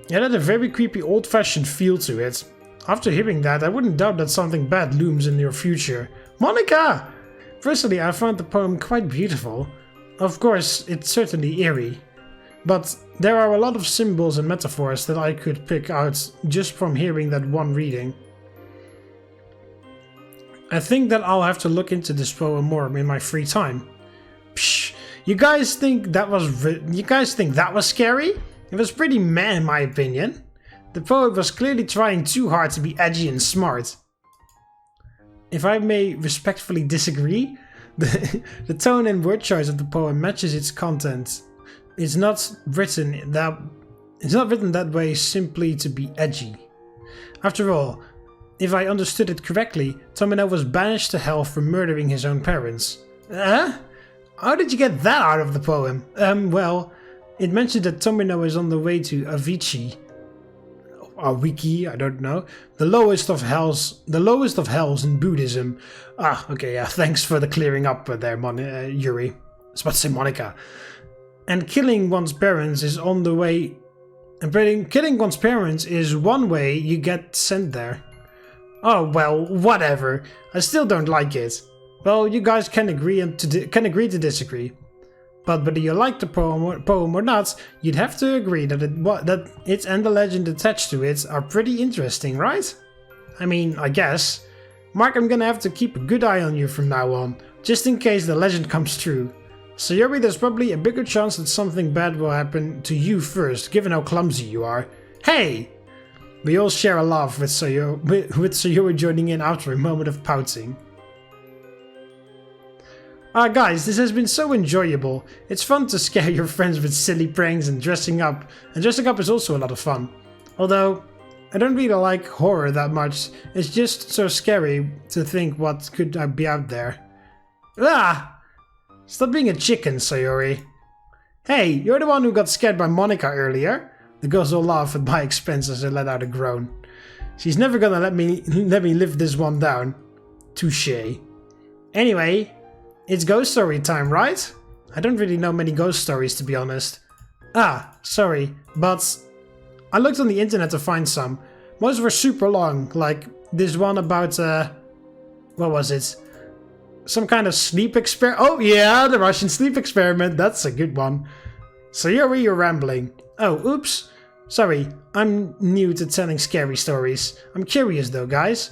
It had a very creepy old-fashioned feel to it. After hearing that, I wouldn't doubt that something bad looms in your future. Monika! Personally, I found the poem quite beautiful. Of course, it's certainly eerie. But there are a lot of symbols and metaphors that I could pick out just from hearing that one reading. I think that I'll have to look into this poem more in my free time. Psh, you guys think that was scary? It was pretty meh in my opinion. The poet was clearly trying too hard to be edgy and smart. If I may respectfully disagree, the tone and word choice of the poem matches its content. It's not written that way simply to be edgy. After all, if I understood it correctly, Tomino was banished to hell for murdering his own parents. How did you get that out of the poem? Well, it mentioned that Tomino is on the way to Avicii. Or Wiki, I don't know. The lowest of hells in Buddhism. Okay, yeah, thanks for the clearing up there, Yuri. I was about to say Monika. And killing one's parents is on the way. And killing one's parents is one way you get sent there. Oh well, whatever. I still don't like it. Well, you guys can agree to disagree. But whether you like the poem or not, you'd have to agree that it and the legend attached to it are pretty interesting, right? I mean, I guess. Mark, I'm gonna have to keep a good eye on you from now on, just in case the legend comes true. Sayori, there's probably a bigger chance that something bad will happen to you first, given how clumsy you are. Hey! We all share a laugh with Sayori joining in after a moment of pouting. Guys, this has been so enjoyable. It's fun to scare your friends with silly pranks and dressing up. And dressing up is also a lot of fun. Although, I don't really like horror that much. It's just so scary to think what could be out there. Stop being a chicken, Sayori. Hey, you're the one who got scared by Monika earlier. The girls all laugh at my expense as I let out a groan. She's never gonna let me live this one down. Touché. Anyway, it's ghost story time, right? I don't really know many ghost stories, to be honest. Sorry, but I looked on the internet to find some. Most were super long, like this one about, what was it? Some kind of sleep experiment. Oh yeah, the Russian sleep experiment. That's a good one. Sayori, you're rambling. Oh, oops. Sorry, I'm new to telling scary stories. I'm curious though, guys.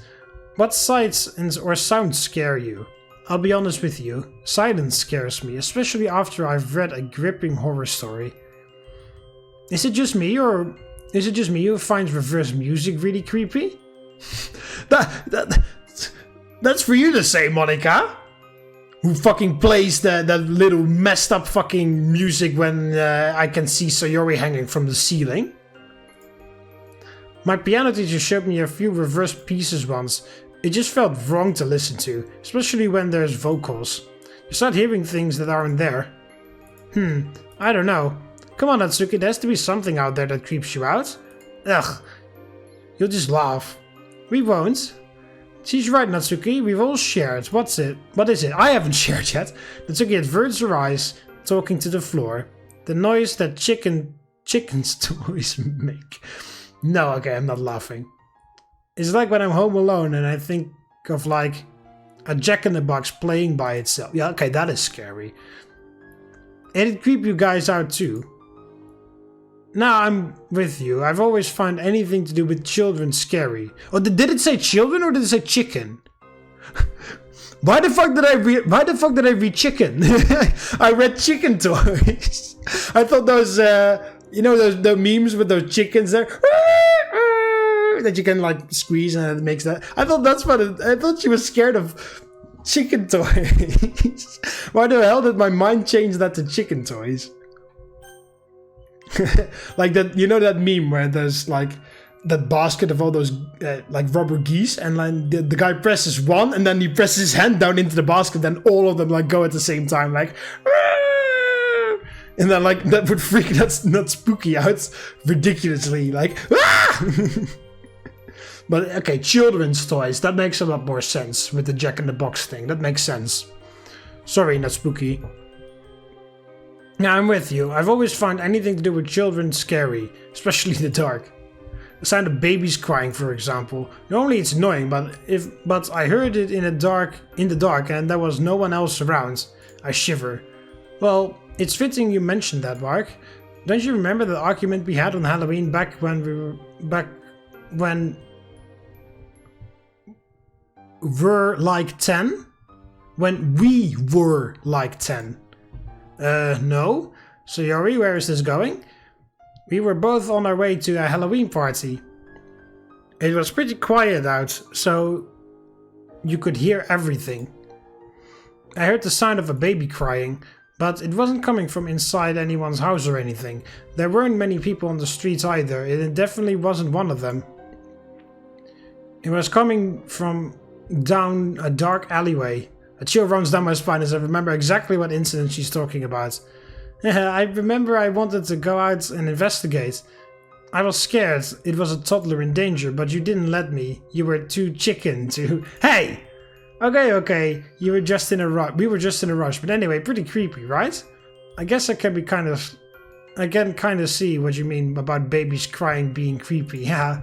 What sights or sounds scare you? I'll be honest with you, silence scares me, especially after I've read a gripping horror story. Is it just me who finds reverse music really creepy? That's for you to say, Monika. Who fucking plays that little messed up fucking music when I can see Sayori hanging from the ceiling? My piano teacher showed me a few reverse pieces once. It just felt wrong to listen to, especially when there's vocals. You start hearing things that aren't there. I don't know. Come on, Natsuki, there has to be something out there that creeps you out. Ugh. You'll just laugh. We won't. She's right, Natsuki, we've all shared. What is it? I haven't shared yet. Natsuki averts her eyes, talking to the floor. The noise that chickens toys make. No, okay, I'm not laughing. It's like when I'm home alone and I think of like a jack-in-the-box playing by itself. Yeah, okay, that is scary. And it creep you guys out too. Nah, I'm with you. I've always found anything to do with children scary. Oh, did it say children or did it say chicken? Why the fuck did I read chicken? I read chicken toys. I thought those, the memes with those chickens there. That you can like squeeze and it makes that. I thought that's what I thought she was scared of chicken toys. Why the hell did my mind change that to chicken toys? Like that, that meme where there's like that basket of all those like rubber geese, and like the guy presses one and then he presses his hand down into the basket, then all of them like go at the same time, like. And then like that would freak NATSPOOKI out ridiculously, like. But okay, children's toys, that makes a lot more sense with the Jack-in-the-Box thing. That makes sense. Sorry, NATSPOOKI. Now, I'm with you. I've always found anything to do with children scary, especially in the dark. The sound of babies crying, for example. Normally it's annoying, but I heard it in the dark and there was no one else around. I shiver. Well, it's fitting you mentioned that, Mark. Don't you remember the argument we had on Halloween back when we're like 10? When we were like 10. No. Sayori, where is this going? We were both on our way to a Halloween party. It was pretty quiet out, so you could hear everything. I heard the sound of a baby crying, but it wasn't coming from inside anyone's house or anything. There weren't many people on the streets either, and it definitely wasn't one of them. It was coming from down a dark alleyway. A chill runs down my spine as I remember exactly what incident she's talking about. I remember I wanted to go out and investigate. I was scared it was a toddler in danger, but you didn't let me. You were too chicken to... Hey! Okay. You were just in a rush. We were just in a rush, but anyway, pretty creepy, right? I guess I can kind of see what you mean about babies crying being creepy. Yeah.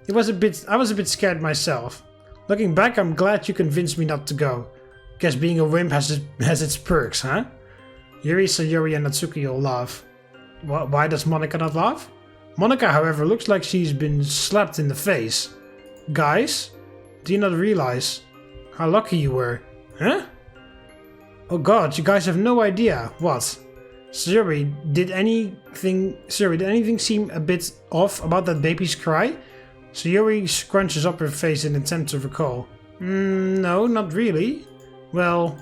I was a bit scared myself. Looking back, I'm glad you convinced me not to go. Guess being a wimp has its perks, huh? Yuri, Sayori, and Natsuki all laugh. Why does Monika not laugh? Monika, however, looks like she's been slapped in the face. Guys, do you not realize how lucky you were? Huh? Oh god, you guys have no idea. What? Sayori, did anything seem a bit off about that baby's cry? Sayori scrunches up her face in an attempt to recall. No, not really. Well,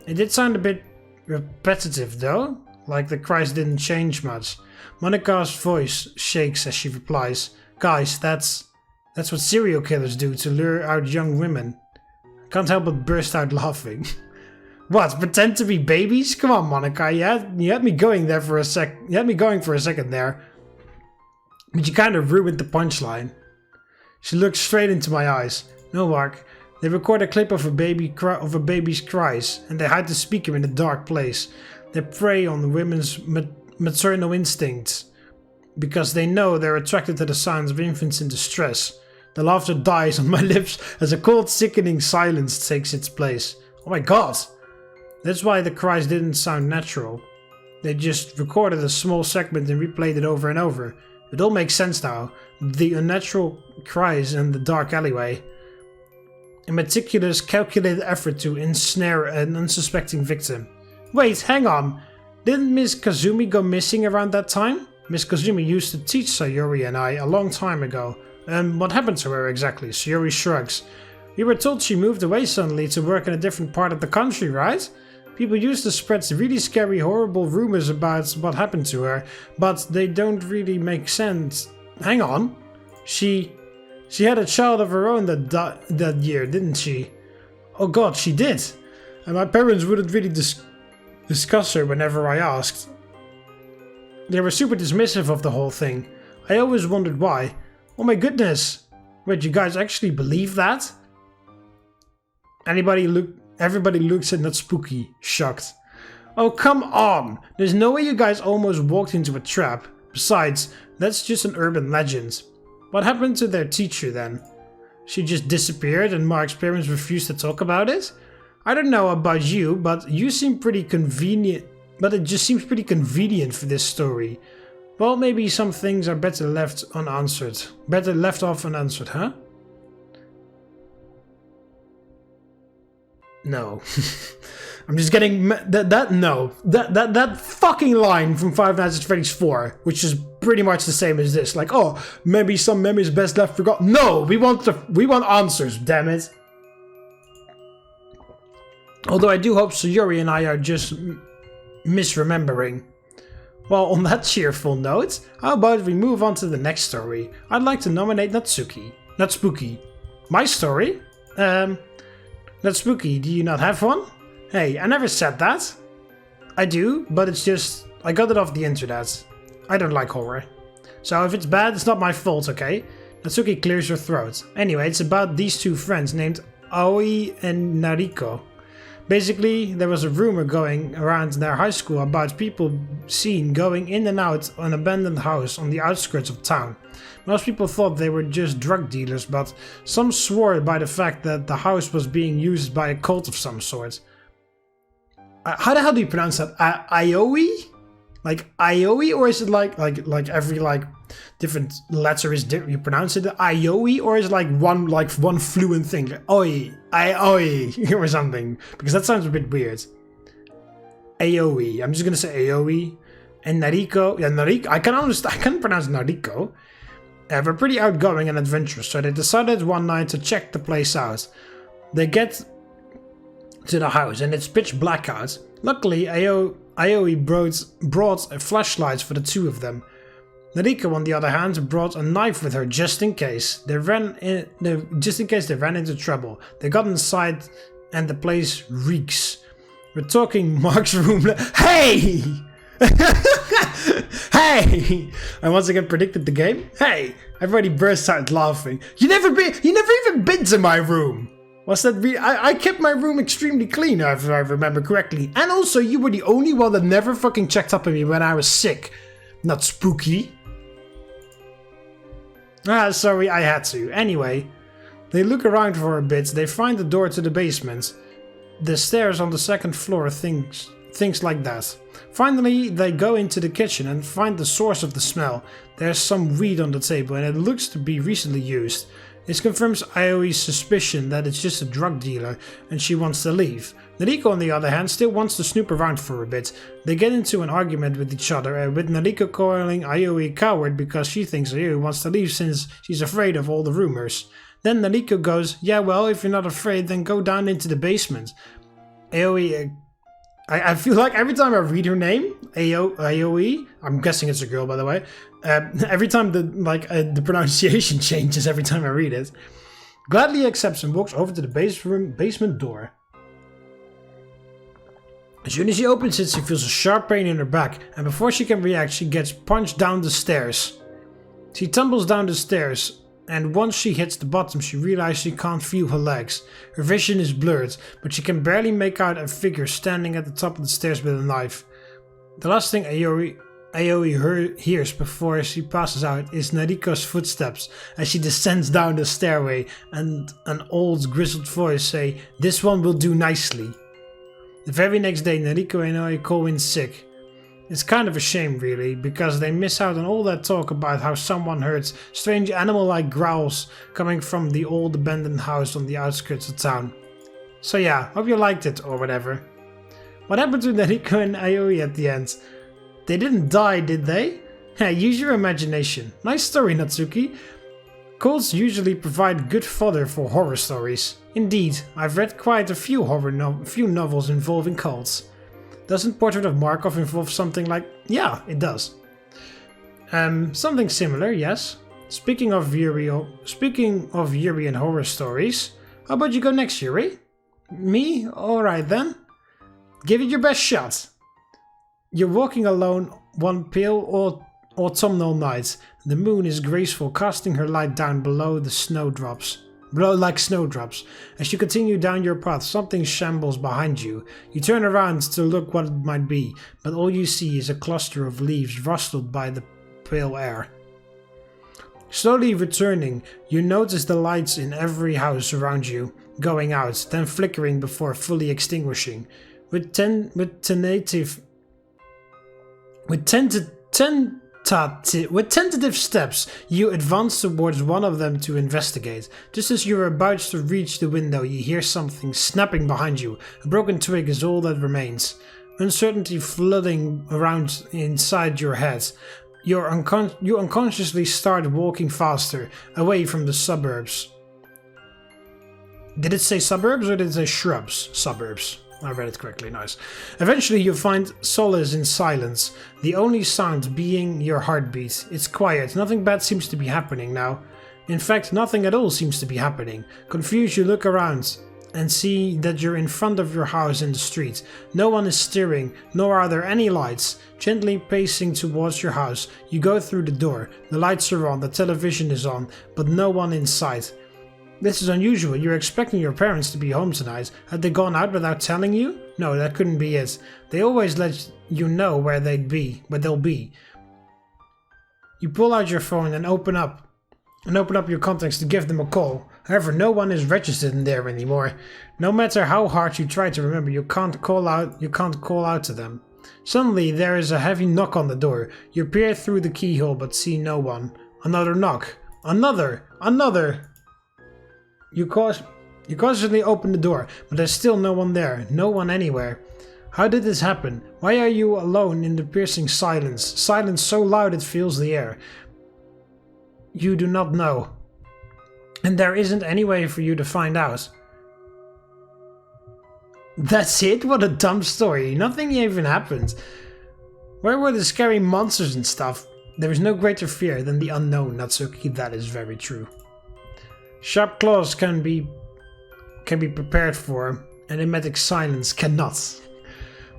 it did sound a bit repetitive though, like the cries didn't change much. Monika's voice shakes as she replies, Guys, that's what serial killers do to lure out young women. I can't help but burst out laughing. What, pretend to be babies? Come on, Monika, you had me going for a second there. But you kind of ruined the punchline. She looks straight into my eyes. No, Mark. They record a clip of a baby's cries, and they hide the speaker in a dark place. They prey on the women's maternal instincts, because they know they're attracted to the sounds of infants in distress. The laughter dies on my lips as a cold, sickening silence takes its place. Oh my god! That's why the cries didn't sound natural. They just recorded a small segment and replayed it over and over. It all makes sense now. The unnatural cries in the dark alleyway. A meticulous, calculated effort to ensnare an unsuspecting victim. Wait, hang on. Didn't Miss Kazumi go missing around that time? Miss Kazumi used to teach Sayori and I a long time ago. What happened to her exactly? Sayori shrugs. We were told she moved away suddenly to work in a different part of the country, right? People used to spread really scary, horrible rumors about what happened to her, but they don't really make sense. Hang on. She had a child of her own that year, didn't she? Oh god, she did. And my parents wouldn't really discuss her whenever I asked. They were super dismissive of the whole thing. I always wondered why. Oh my goodness. Wait, you guys actually believe that? Everybody looks at NATSPOOKI, shocked. Oh, come on! There's no way you guys almost walked into a trap. Besides, that's just an urban legend. What happened to their teacher then? She just disappeared and Mark's parents refused to talk about it? I don't know about you, but you seem pretty convenient. But it just seems pretty convenient for this story. Well, maybe some things are better left unanswered. Better left off unanswered, huh? No. I'm just getting that fucking line from Five Nights at Freddy's 4, which is pretty much the same as this. Like, oh, maybe some memories best left forgotten. No, we want answers, damn it. Although I do hope Sayori and I are just misremembering. Well, on that cheerful note, how about we move on to the next story? I'd like to nominate NATSPOOKI. My story? NATSPOOKI, do you not have one? Hey, I never said that. I do, but it's just... I got it off the internet. I don't like horror. So if it's bad, it's not my fault, okay? Natsuki clears her throat. Anyway, it's about these two friends named Aoi and Nariko. Basically, there was a rumor going around their high school about people seen going in and out an abandoned house on the outskirts of town. Most people thought they were just drug dealers, but some swore by the fact that the house was being used by a cult of some sort. How the hell do you pronounce that? Aoi? Like Aoi, or is it like every different letter is different? You pronounce it Aoi, or is it like one fluent thing? Like, oi, oi, or something? Because that sounds a bit weird. Aoi. I'm just gonna say Aoi. And Nariko. Yeah, Nariko. I can pronounce Nariko. They're pretty outgoing and adventurous, so they decided one night to check the place out. They get to the house and it's pitch black out. Luckily, Aoi brought flashlights for the two of them. Nariko, on the other hand, brought a knife with her just in case they ran into trouble. They got inside and the place reeks. We're talking Mark's room. Hey! Hey! I once again predicted the game. Hey! Everybody bursts out laughing. You never even been to my room. Was that I kept my room extremely clean, if I remember correctly. And also, you were the only one that never fucking checked up on me when I was sick. Not spooky. Ah, sorry, I had to. Anyway, they look around for a bit. They find the door to the basement. The stairs on the second floor, things like that. Finally, they go into the kitchen and find the source of the smell. There's some weed on the table and it looks to be recently used. This confirms Aoi's suspicion that it's just a drug dealer and she wants to leave. Nariko, on the other hand, still wants to snoop around for a bit. They get into an argument with each other, with Nariko calling Aoi a coward because she thinks Aoi wants to leave since she's afraid of all the rumors. Then Nariko goes, yeah, well, if you're not afraid, then go down into the basement. Aoi, I feel like every time I read her name, Aoi, I'm guessing it's a girl by the way, every time the pronunciation changes every time I read it, gladly accepts and walks over to the basement door. As soon as she opens it, she feels a sharp pain in her back, and before she can react, she gets punched down the stairs. She tumbles down the stairs, and once she hits the bottom, she realizes she can't feel her legs. Her vision is blurred, but she can barely make out a figure standing at the top of the stairs with a knife. The last thing Aoi hears before she passes out is Nariko's footsteps as she descends down the stairway, and an old grizzled voice say, "This one will do nicely." The very next day, Nariko and Aoi call in sick. It's kind of a shame really, because they miss out on all that talk about how someone heard strange animal-like growls coming from the old abandoned house on the outskirts of town. So yeah, hope you liked it or whatever. What happened to Nariko and Aoi at the end? They didn't die, did they? Hey, use your imagination. Nice story, Natsuki. Cults usually provide good fodder for horror stories. Indeed, I've read quite a few few novels involving cults. Doesn't Portrait of Markov involve something like... Yeah, it does. Something similar, yes. Speaking of Yuri and horror stories, how about you go next, Yuri? Me? Alright then. Give it your best shot. You're walking alone one pale autumnal night. The moon is graceful, casting her light down below like snowdrops. As you continue down your path, something shambles behind you. You turn around to look what it might be, but all you see is a cluster of leaves rustled by the pale air. Slowly returning, you notice the lights in every house around you going out, then flickering before fully extinguishing. With tentative steps, you advance towards one of them to investigate. Just as you are about to reach the window, you hear something snapping behind you. A broken twig is all that remains. Uncertainty flooding around inside your head. You unconsciously start walking faster, away from the suburbs. Did it say suburbs or did it say shrubs? Suburbs. I read it correctly, nice. Eventually you find solace in silence, the only sound being your heartbeat. It's quiet, nothing bad seems to be happening now. In fact, nothing at all seems to be happening. Confused, you look around and see that you're in front of your house in the street. No one is steering, nor are there any lights. Gently pacing towards your house, you go through the door. The lights are on, the television is on, but no one in sight. This is unusual. You're expecting your parents to be home tonight. Had they gone out without telling you? No, that couldn't be it. They always let you know where they'll be. You pull out your phone and open up your contacts to give them a call. However, no one is registered in there anymore. No matter how hard you try to remember, you can't call out to them. Suddenly, there is a heavy knock on the door. You peer through the keyhole but see no one. Another knock. Another. You cautiously open the door, but there's still no one there, no one anywhere. How did this happen? Why are you alone in the piercing silence? Silence so loud it fills the air. You do not know. And there isn't any way for you to find out. That's it? What a dumb story. Nothing even happened. Where were the scary monsters and stuff? There is no greater fear than the unknown, Natsuki. That is very true. Sharp claws can be prepared for, and emetic silence cannot.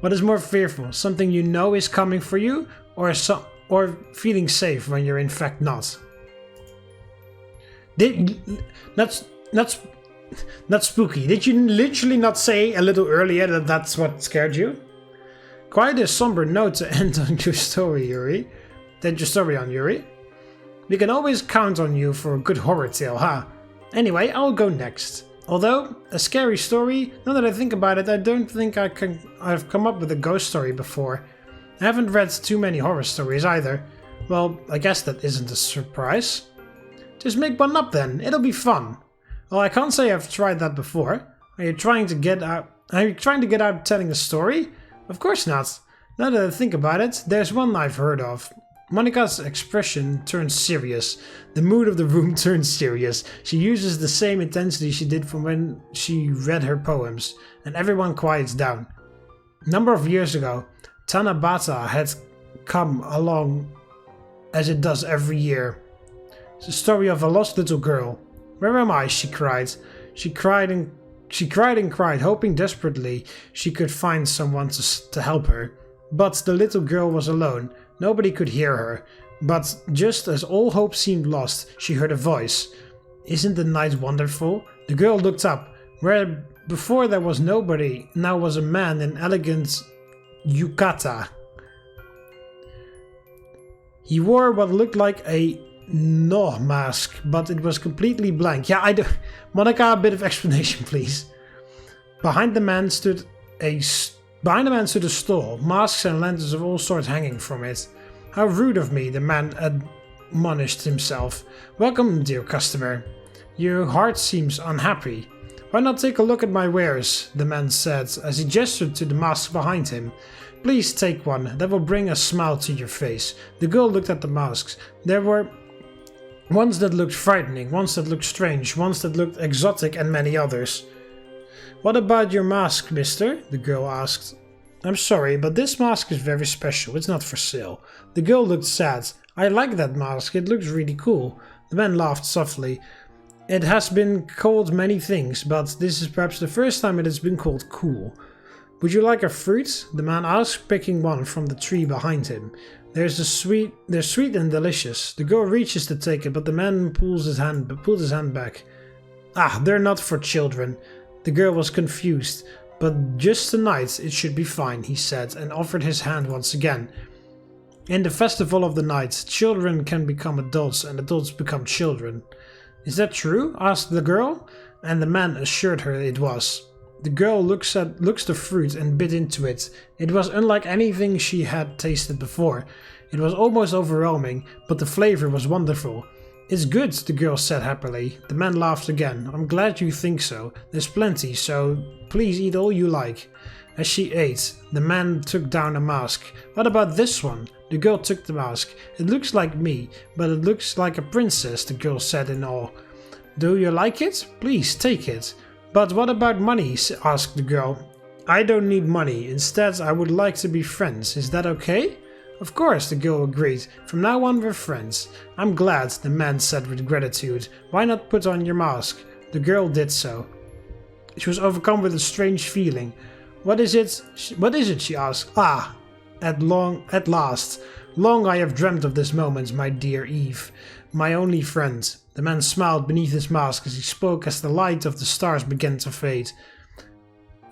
What is more fearful? Something you know is coming for you, or feeling safe when you're in fact not? That's spooky. Did you literally not say a little earlier that that's what scared you? Quite a somber note to end on your story, Yuri. Yuri. We can always count on you for a good horror tale, huh? Anyway, I'll go next. Although, a scary story, now that I think about it, I don't think I've come up with a ghost story before. I haven't read too many horror stories either. Well, I guess that isn't a surprise. Just make one up then, it'll be fun. Well, I can't say I've tried that before. Are you trying to get out telling a story? Of course not. Now that I think about it, there's one I've heard of. Monika's expression turns serious. The mood of the room turns serious. She uses the same intensity she did from when she read her poems, and everyone quiets down. A number of years ago, Tanabata had come along as it does every year. It's the story of a lost little girl. Where am I? She cried. She cried and cried, hoping desperately she could find someone to help her. But the little girl was alone. Nobody could hear her. But just as all hope seemed lost, she heard a voice. Isn't the night wonderful? The girl looked up. Where before there was nobody, now was a man in elegant yukata. He wore what looked like a no mask, but it was completely blank. Yeah, I do. Monika, a bit of explanation, please. Behind the man stood a stall, masks and lanterns of all sorts hanging from it. How rude of me, the man admonished himself. Welcome, dear customer. Your heart seems unhappy. Why not take a look at my wares? The man said as he gestured to the masks behind him. Please take one, that will bring a smile to your face. The girl looked at the masks. There were ones that looked frightening, ones that looked strange, ones that looked exotic, and many others. What about your mask, mister? The girl asked. I'm sorry, but this mask is very special. It's not for sale. The girl looked sad. I like that mask. It looks really cool. The man laughed softly. It has been called many things, but this is perhaps the first time it has been called cool. Would you like a fruit? The man asked, picking one from the tree behind him. They're sweet and delicious. The girl reaches to take it, but the man pulled his hand back. Ah, they're not for children. The girl was confused. But just tonight it should be fine, he said, and offered his hand once again. In the festival of the night, children can become adults and adults become children. Is that true? Asked the girl, and the man assured her it was. The girl looks the fruit and bit into it. It was unlike anything she had tasted before. It was almost overwhelming, but the flavor was wonderful. It's good, the girl said happily. The man laughed again. I'm glad you think so. There's plenty, so please eat all you like. As she ate, the man took down a mask. What about this one? The girl took the mask. It looks like me, but it looks like a princess, the girl said in awe. Do you like it? Please take it. But what about money? Asked the girl. I don't need money. Instead, I would like to be friends. Is that okay? Of course, the girl agreed. From now on, we're friends. I'm glad, the man said with gratitude. Why not put on your mask? The girl did so. She was overcome with a strange feeling. What is it? She asked. Ah, at last. Long I have dreamt of this moment, my dear Eve. My only friend. The man smiled beneath his mask as he spoke as the light of the stars began to fade.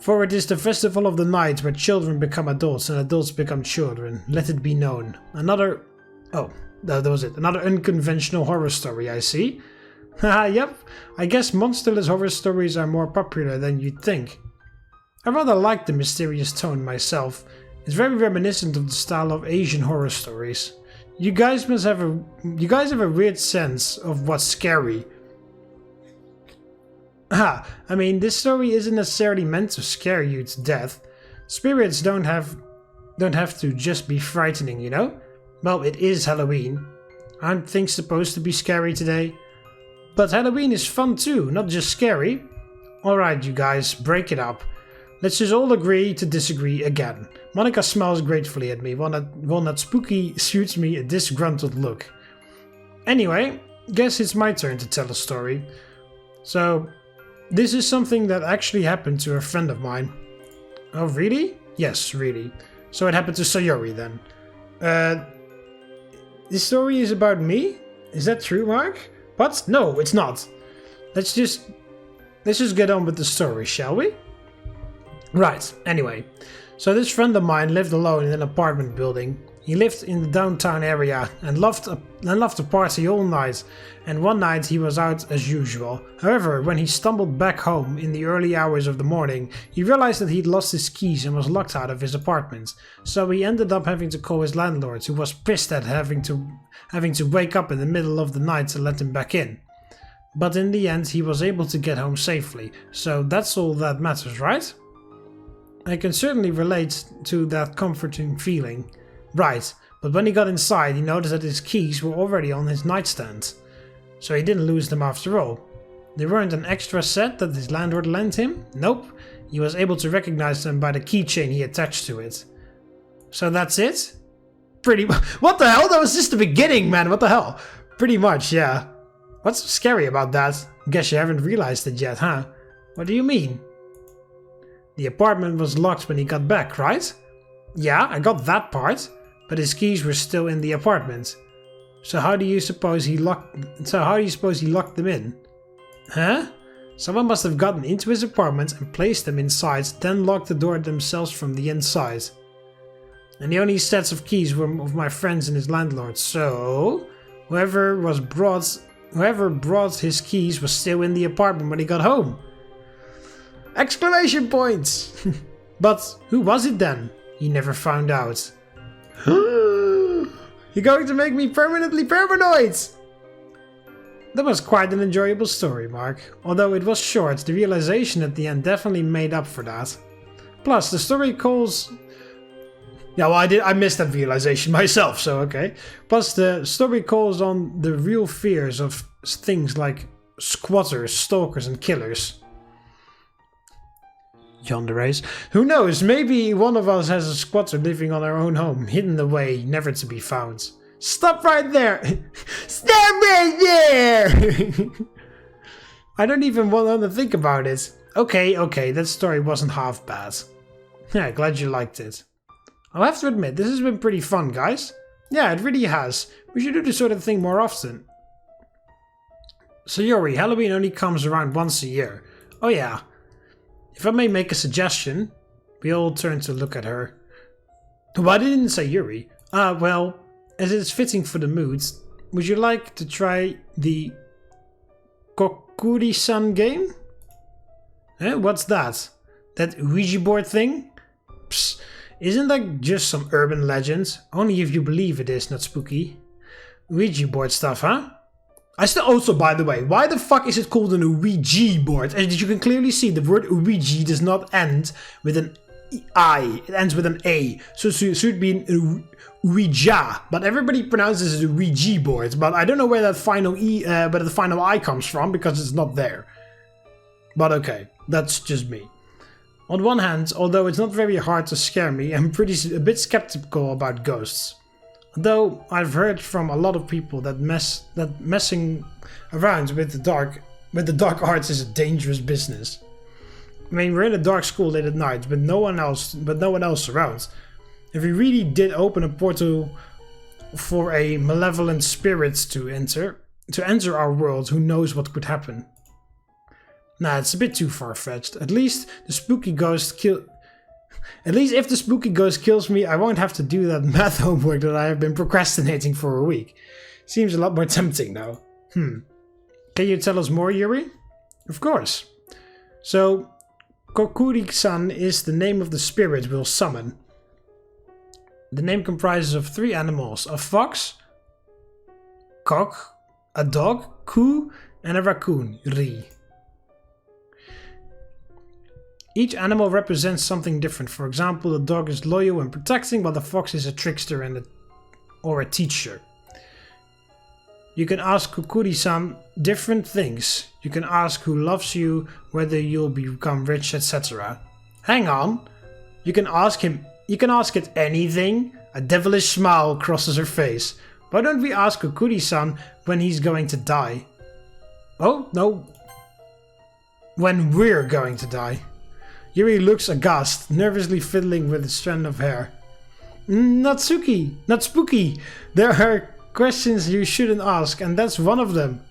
For it is the festival of the night where children become adults and adults become children. Let it be known. Another unconventional horror story, I see. Haha, yep. I guess monsterless horror stories are more popular than you'd think. I rather like the mysterious tone myself. It's very reminiscent of the style of Asian horror stories. You guys have a weird sense of what's scary. I mean, this story isn't necessarily meant to scare you to death. Spirits don't have to just be frightening, you know? Well, it is Halloween. Aren't things supposed to be scary today? But Halloween is fun too, not just scary. Alright, you guys, break it up. Let's just all agree to disagree again. Monika smiles gratefully at me, while NATSPOOKI shoots me a disgruntled look. Anyway, guess it's my turn to tell a story. So, this is something that actually happened to a friend of mine. Oh, really? Yes, really. So it happened to Sayori then. This story is about me? Is that true, Mark? What? No, it's not. Let's just get on with the story, shall we? Right, anyway. So this friend of mine lived alone in an apartment building. He lived in the downtown area and loved to party all night, and one night he was out as usual. However, when he stumbled back home in the early hours of the morning, he realized that he'd lost his keys and was locked out of his apartment. So he ended up having to call his landlord, who was pissed at having to wake up in the middle of the night to let him back in. But in the end he was able to get home safely, so that's all that matters, right? I can certainly relate to that comforting feeling. Right, but when he got inside he noticed that his keys were already on his nightstand. So he didn't lose them after all. They weren't an extra set that his landlord lent him. Nope, he was able to recognize them by the keychain he attached to it. So that's it? Pretty much. What the hell? That was just the beginning, man. What the hell? Pretty much, yeah. What's scary about that? Guess you haven't realized it yet, huh? What do you mean? The apartment was locked when he got back, right? Yeah, I got that part. But his keys were still in the apartment. So how do you suppose he locked them in? Huh? Someone must have gotten into his apartment and placed them inside, then locked the door themselves from the inside. And the only sets of keys were of my friends and his landlord, so whoever brought his keys was still in the apartment when he got home. Exclamation points! But who was it then? He never found out. You're going to make me permanently paranoid! That was quite an enjoyable story, Mark. Although it was short, the realization at the end definitely made up for that. Plus, the story calls... Yeah, well, I missed that realization myself, so okay. Plus, the story calls on the real fears of things like squatters, stalkers, and killers. Yandere. Who knows, maybe one of us has a squatter living on our own home, hidden away, never to be found. Stop right there! Stop right there! I don't even want to think about it. Okay, that story wasn't half bad. Yeah, glad you liked it. I'll have to admit, this has been pretty fun, guys. Yeah, it really has. We should do this sort of thing more often. So Yuri, Halloween only comes around once a year. Oh yeah. If I may make a suggestion, we all turn to look at her. Why didn't say Yuri? Well, as it's fitting for the mood, would you like to try the Kokuri-san game? What's that? That Ouija board thing? Psst, isn't that just some urban legend? Only if you believe it is, NATSPOOKI. Ouija board stuff, huh? I still also, by the way, why the fuck is it called an Ouija board? As you can clearly see, the word Ouija does not end with an I, it ends with an A. So it should be an Ouija, but everybody pronounces it a Ouija board. But I don't know where that final where the final I comes from, because it's not there. But okay, that's just me. On one hand, although it's not very hard to scare me, I'm a bit skeptical about ghosts. Though I've heard from a lot of people that messing around with the dark arts is a dangerous business. I mean, we're in a dark school late at night, but no one else around. If we really did open a portal for a malevolent spirit to enter our world, who knows what could happen? Nah, it's a bit too far-fetched. At least if the spooky ghost kills me, I won't have to do that math homework that I have been procrastinating for a week. Seems a lot more tempting now. Can you tell us more, Yuri? Of course. So, Kokuri-san is the name of the spirit we'll summon. The name comprises of 3 animals: a fox, cock, a dog, ku, and a raccoon, ri. Each animal represents something different. For example, the dog is loyal and protecting, while the fox is a trickster or a teacher. You can ask Kukuri-san different things. You can ask who loves you, whether you'll become rich, etc. Hang on. You can ask it anything? A devilish smile crosses her face. Why don't we ask Kukuri-san when he's going to die? Oh, no. When we're going to die. Yuri looks aghast, nervously fiddling with a strand of hair. Natsuki, NATSPOOKI, there are questions you shouldn't ask, and that's one of them.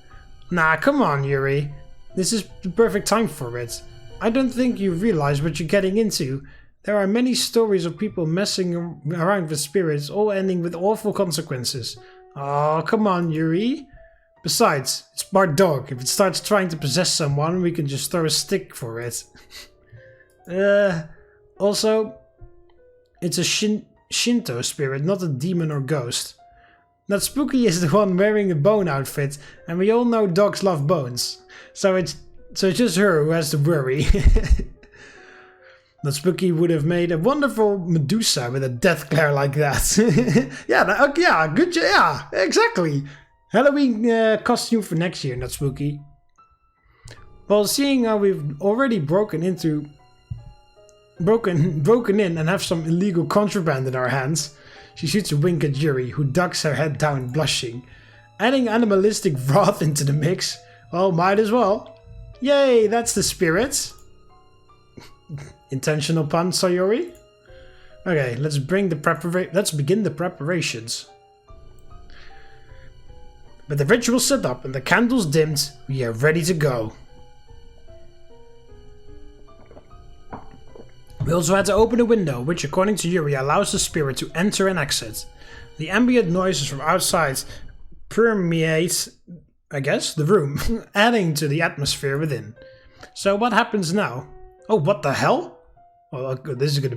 Nah, come on, Yuri. This is the perfect time for it. I don't think you realize what you're getting into. There are many stories of people messing around with spirits, all ending with awful consequences. Oh, come on, Yuri. Besides, it's part dog. If it starts trying to possess someone, we can just throw a stick for it. Also, it's a Shinto spirit, not a demon or ghost. NATSPOOKI is the one wearing a bone outfit, and we all know dogs love bones. So it's just her who has to worry. NATSPOOKI would have made a wonderful Medusa with a death glare like that. yeah, good job. Yeah, exactly. Halloween costume for next year, NATSPOOKI. Well, seeing how we've already broken in and have some illegal contraband in our hands, she shoots a wink at Yuri, who ducks her head down, blushing. Adding animalistic wrath into the mix, well, might as well. Yay, that's the spirit. Intentional pun, Sayori? Okay, let's begin the preparations. With the ritual set up and the candles dimmed, we are ready to go. We also had to open a window, which according to Yuri allows the spirit to enter and exit. The ambient noises from outside permeate, I guess, the room, adding to the atmosphere within. So what happens now? Oh, what the hell? Oh, this is gonna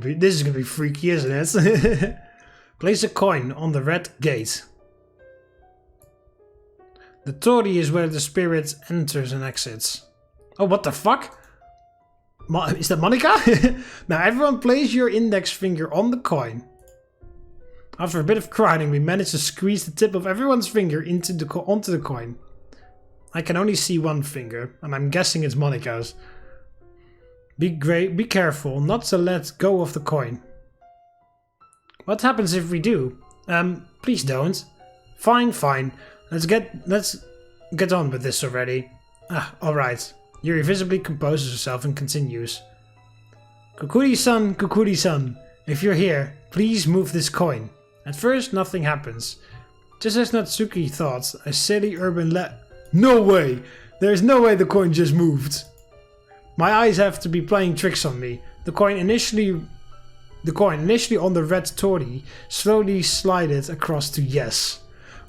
be freaky, isn't it? Place a coin on the red gate. The tori is where the spirit enters and exits. Oh, what the fuck? Is that Monika? Now everyone place your index finger on the coin. After a bit of crowding, we managed to squeeze the tip of everyone's finger onto the coin. I can only see one finger, and I'm guessing it's Monika's. Be careful not to let go of the coin. What happens if we do? Please don't. Fine. Let's get on with this already. Alright. Yuri visibly composes herself and continues. Kukuri-san, if you're here, please move this coin. At first, nothing happens. Just as Natsuki thought, a silly urban No way! There's no way the coin just moved. My eyes have to be playing tricks on me. The coin initially on the red tori slowly slided across to yes.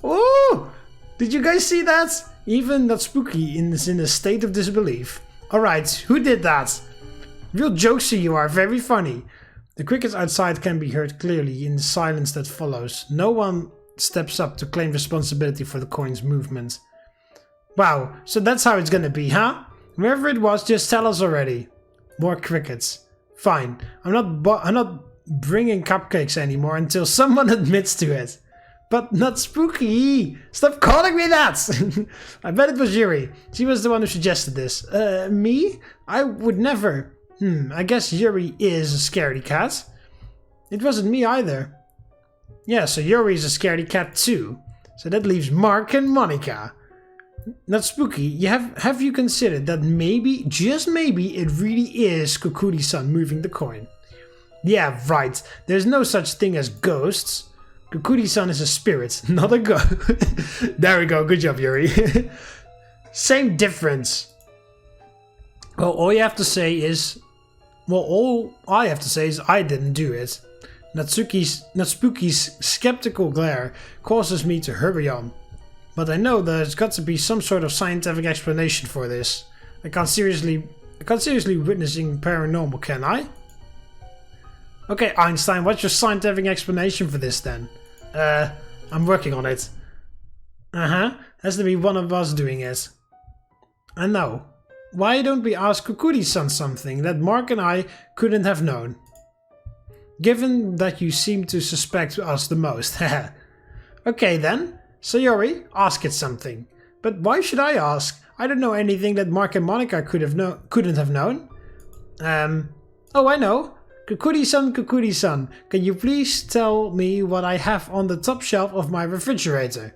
Oh! Did you guys see that? Even NATSPOOKI is in a state of disbelief. Alright, who did that? Real jokesy you are, very funny. The crickets outside can be heard clearly in the silence that follows. No one steps up to claim responsibility for the coin's movement. Wow, so that's how it's gonna be, huh? Whoever it was, just tell us already. More crickets. Fine, I'm not bringing cupcakes anymore until someone admits to it. But NATSPOOKI! Stop calling me that! I bet it was Yuri. She was the one who suggested this. Me? I would never. I guess Yuri is a scaredy cat. It wasn't me either. Yeah, so Yuri is a scaredy cat too. So that leaves Mark and Monika. NATSPOOKI, have you considered that maybe, just maybe, it really is Kukuri-san moving the coin? Yeah, right. There's no such thing as ghosts. Kukuri-san is a spirit, not a ghost. There we go, good job, Yuri. Same difference. Well, all I have to say is I didn't do it. NATSPOOKI's skeptical glare causes me to hurry on. But I know there's got to be some sort of scientific explanation for this. I can't seriously witnessing paranormal, can I? Okay, Einstein, what's your scientific explanation for this then? I'm working on it. Has to be one of us doing it. I know. why don't we ask Kukuri-san something that Mark and I couldn't have known? Given that you seem to suspect us the most. Okay then, Sayori, ask it something. But why should I ask? I don't know anything that Mark and Monika couldn't have known. Oh, I know. Kukuri-san, can you please tell me what I have on the top shelf of my refrigerator?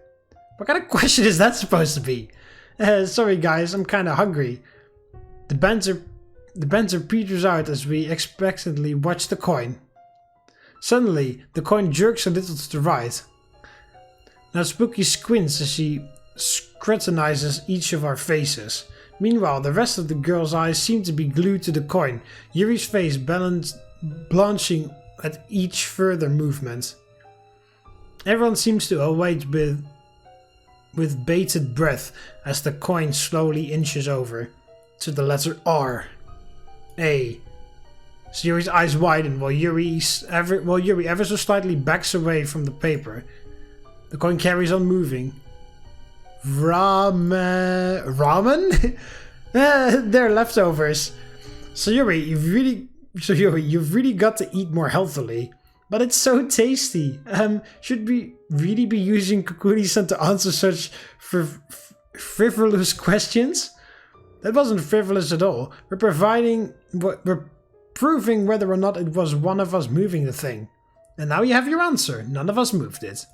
What kind of question is that supposed to be? Sorry guys, I'm kinda hungry. The banter peters out as we expectantly watch the coin. Suddenly, the coin jerks a little to the right. Natsuki squints as she scrutinizes each of our faces. Meanwhile, the rest of the girl's eyes seem to be glued to the coin, Yuri's face blanching at each further movement. Everyone seems to await with bated breath as the coin slowly inches over to the letter R. A. Sayori's eyes widen while Yuri ever so slightly backs away from the paper. The coin carries on moving. Ramen? They're leftovers. Sayori, you've really got to eat more healthily. But it's so tasty. Should we really be using Kukuri-san to answer such frivolous questions? That wasn't frivolous at all. We're proving whether or not it was one of us moving the thing. And now you have your answer. None of us moved it.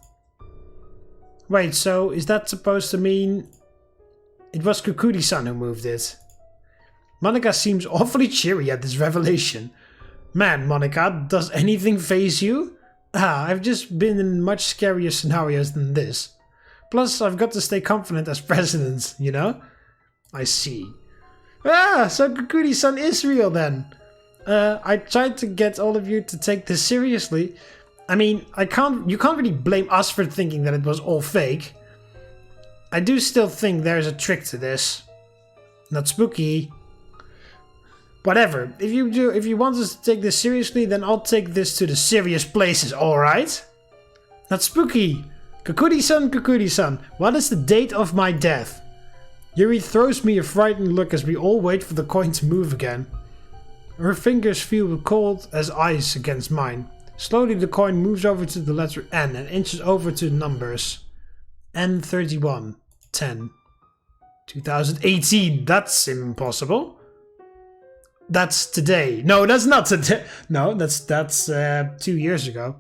Wait, so is that supposed to mean it was Kukuri-san who moved it? Monika seems awfully cheery at this revelation. Man, Monika, does anything faze you? I've just been in much scarier scenarios than this. Plus, I've got to stay confident as president, you know? I see. So Kukuri-san is real then. I tried to get all of you to take this seriously. I mean, you can't really blame us for thinking that it was all fake. I do still think there's a trick to this. Not spooky. Whatever. If you want us to take this seriously, then I'll take this to the serious places, alright? Not spooky. Kukuri-san, what is the date of my death? Yuri throws me a frightened look as we all wait for the coin to move again. Her fingers feel cold as ice against mine. Slowly the coin moves over to the letter N and inches over to the numbers. N31, 10. 2018, that's impossible. That's today. No, that's not today. No, that's 2 years ago.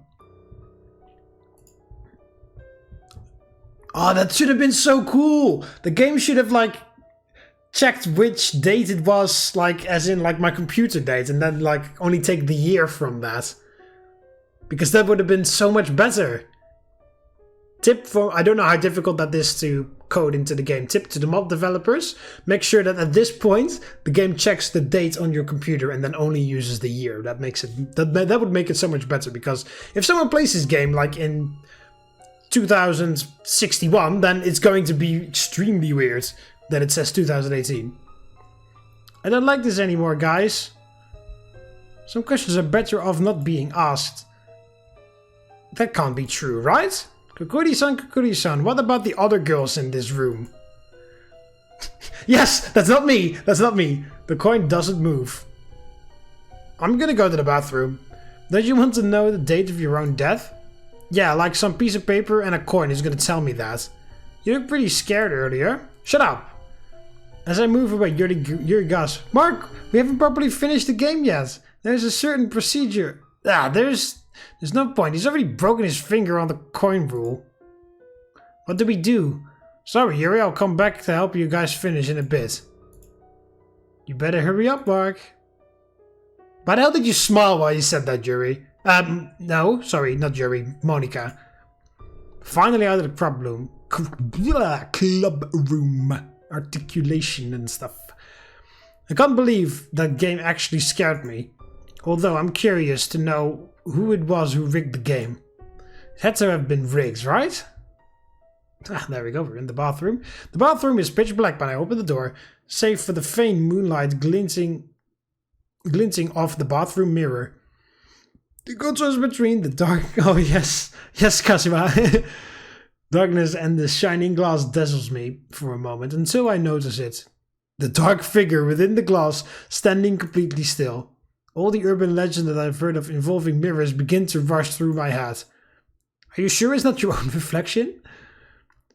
Oh, that should have been so cool. The game should have like checked which date it was, like as in like my computer date, and then like only take the year from that. Because that would have been so much better. Tip for, I don't know how difficult that is to code into the game. Tip to the mod developers, make sure that at this point the game checks the date on your computer and then only uses the year. That makes it that would make it so much better, because if someone plays this game like in 2061, then it's going to be extremely weird that it says 2018. I don't like this anymore, guys. Some questions are better off not being asked. That can't be true, right? Kukuri-san, what about the other girls in this room? Yes, that's not me. That's not me. The coin doesn't move. I'm gonna go to the bathroom. Don't you want to know the date of your own death? Yeah, like some piece of paper and a coin is gonna tell me that. You looked pretty scared earlier. Shut up. As I move away, Yuri gasps, Mark, we haven't properly finished the game yet. There's a certain procedure. There's no point. He's already broken his finger on the coin rule. What do we do? Sorry, Yuri, I'll come back to help you guys finish in a bit. You better hurry up, Mark. Why the hell did you smile while you said that, Yuri? No, sorry, not Yuri, Monika. Finally out of the club room. Articulation and stuff. I can't believe that game actually scared me. Although I'm curious to know who it was who rigged the game. It had to have been rigged, right? There we go, we're in the bathroom. The bathroom is pitch black when I open the door, save for the faint moonlight glinting off the bathroom mirror. The contrast between the dark... Oh yes, Kazuma. Darkness and the shining glass dazzles me for a moment until I notice it. The dark figure within the glass, standing completely still. All the urban legends that I've heard of involving mirrors begin to rush through my head. Are you sure it's not your own reflection?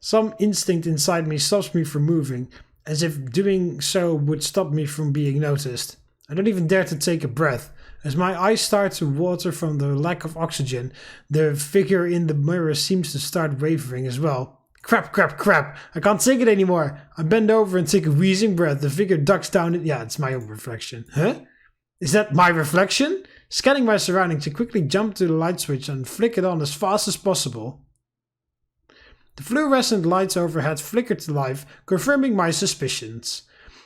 Some instinct inside me stops me from moving, as if doing so would stop me from being noticed. I don't even dare to take a breath. As my eyes start to water from the lack of oxygen, the figure in the mirror seems to start wavering as well. Crap, crap, crap. I can't take it anymore. I bend over and take a wheezing breath. The figure ducks down. Yeah, it's my own reflection. Huh? Is that my reflection? Scanning my surroundings, I quickly jump to the light switch and flick it on as fast as possible. The fluorescent lights overhead flicker to life, confirming my suspicions.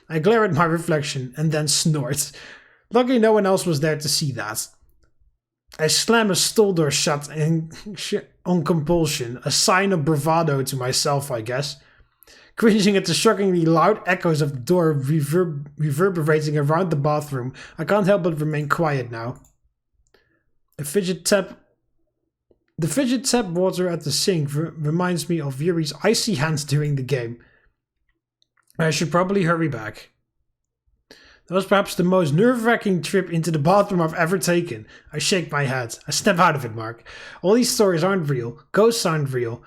I glare at my reflection and then snort. Luckily no one else was there to see that. I slam a stall door shut on compulsion, a sign of bravado to myself, I guess. Cringing at the shockingly loud echoes of the door reverberating around the bathroom, I can't help but remain quiet now. The fidget tap water at the sink reminds me of Yuri's icy hands during the game. I should probably hurry back. That was perhaps the most nerve-wracking trip into the bathroom I've ever taken. I shake my head. I snap out of it, Mark. All these stories aren't real. Ghosts aren't real.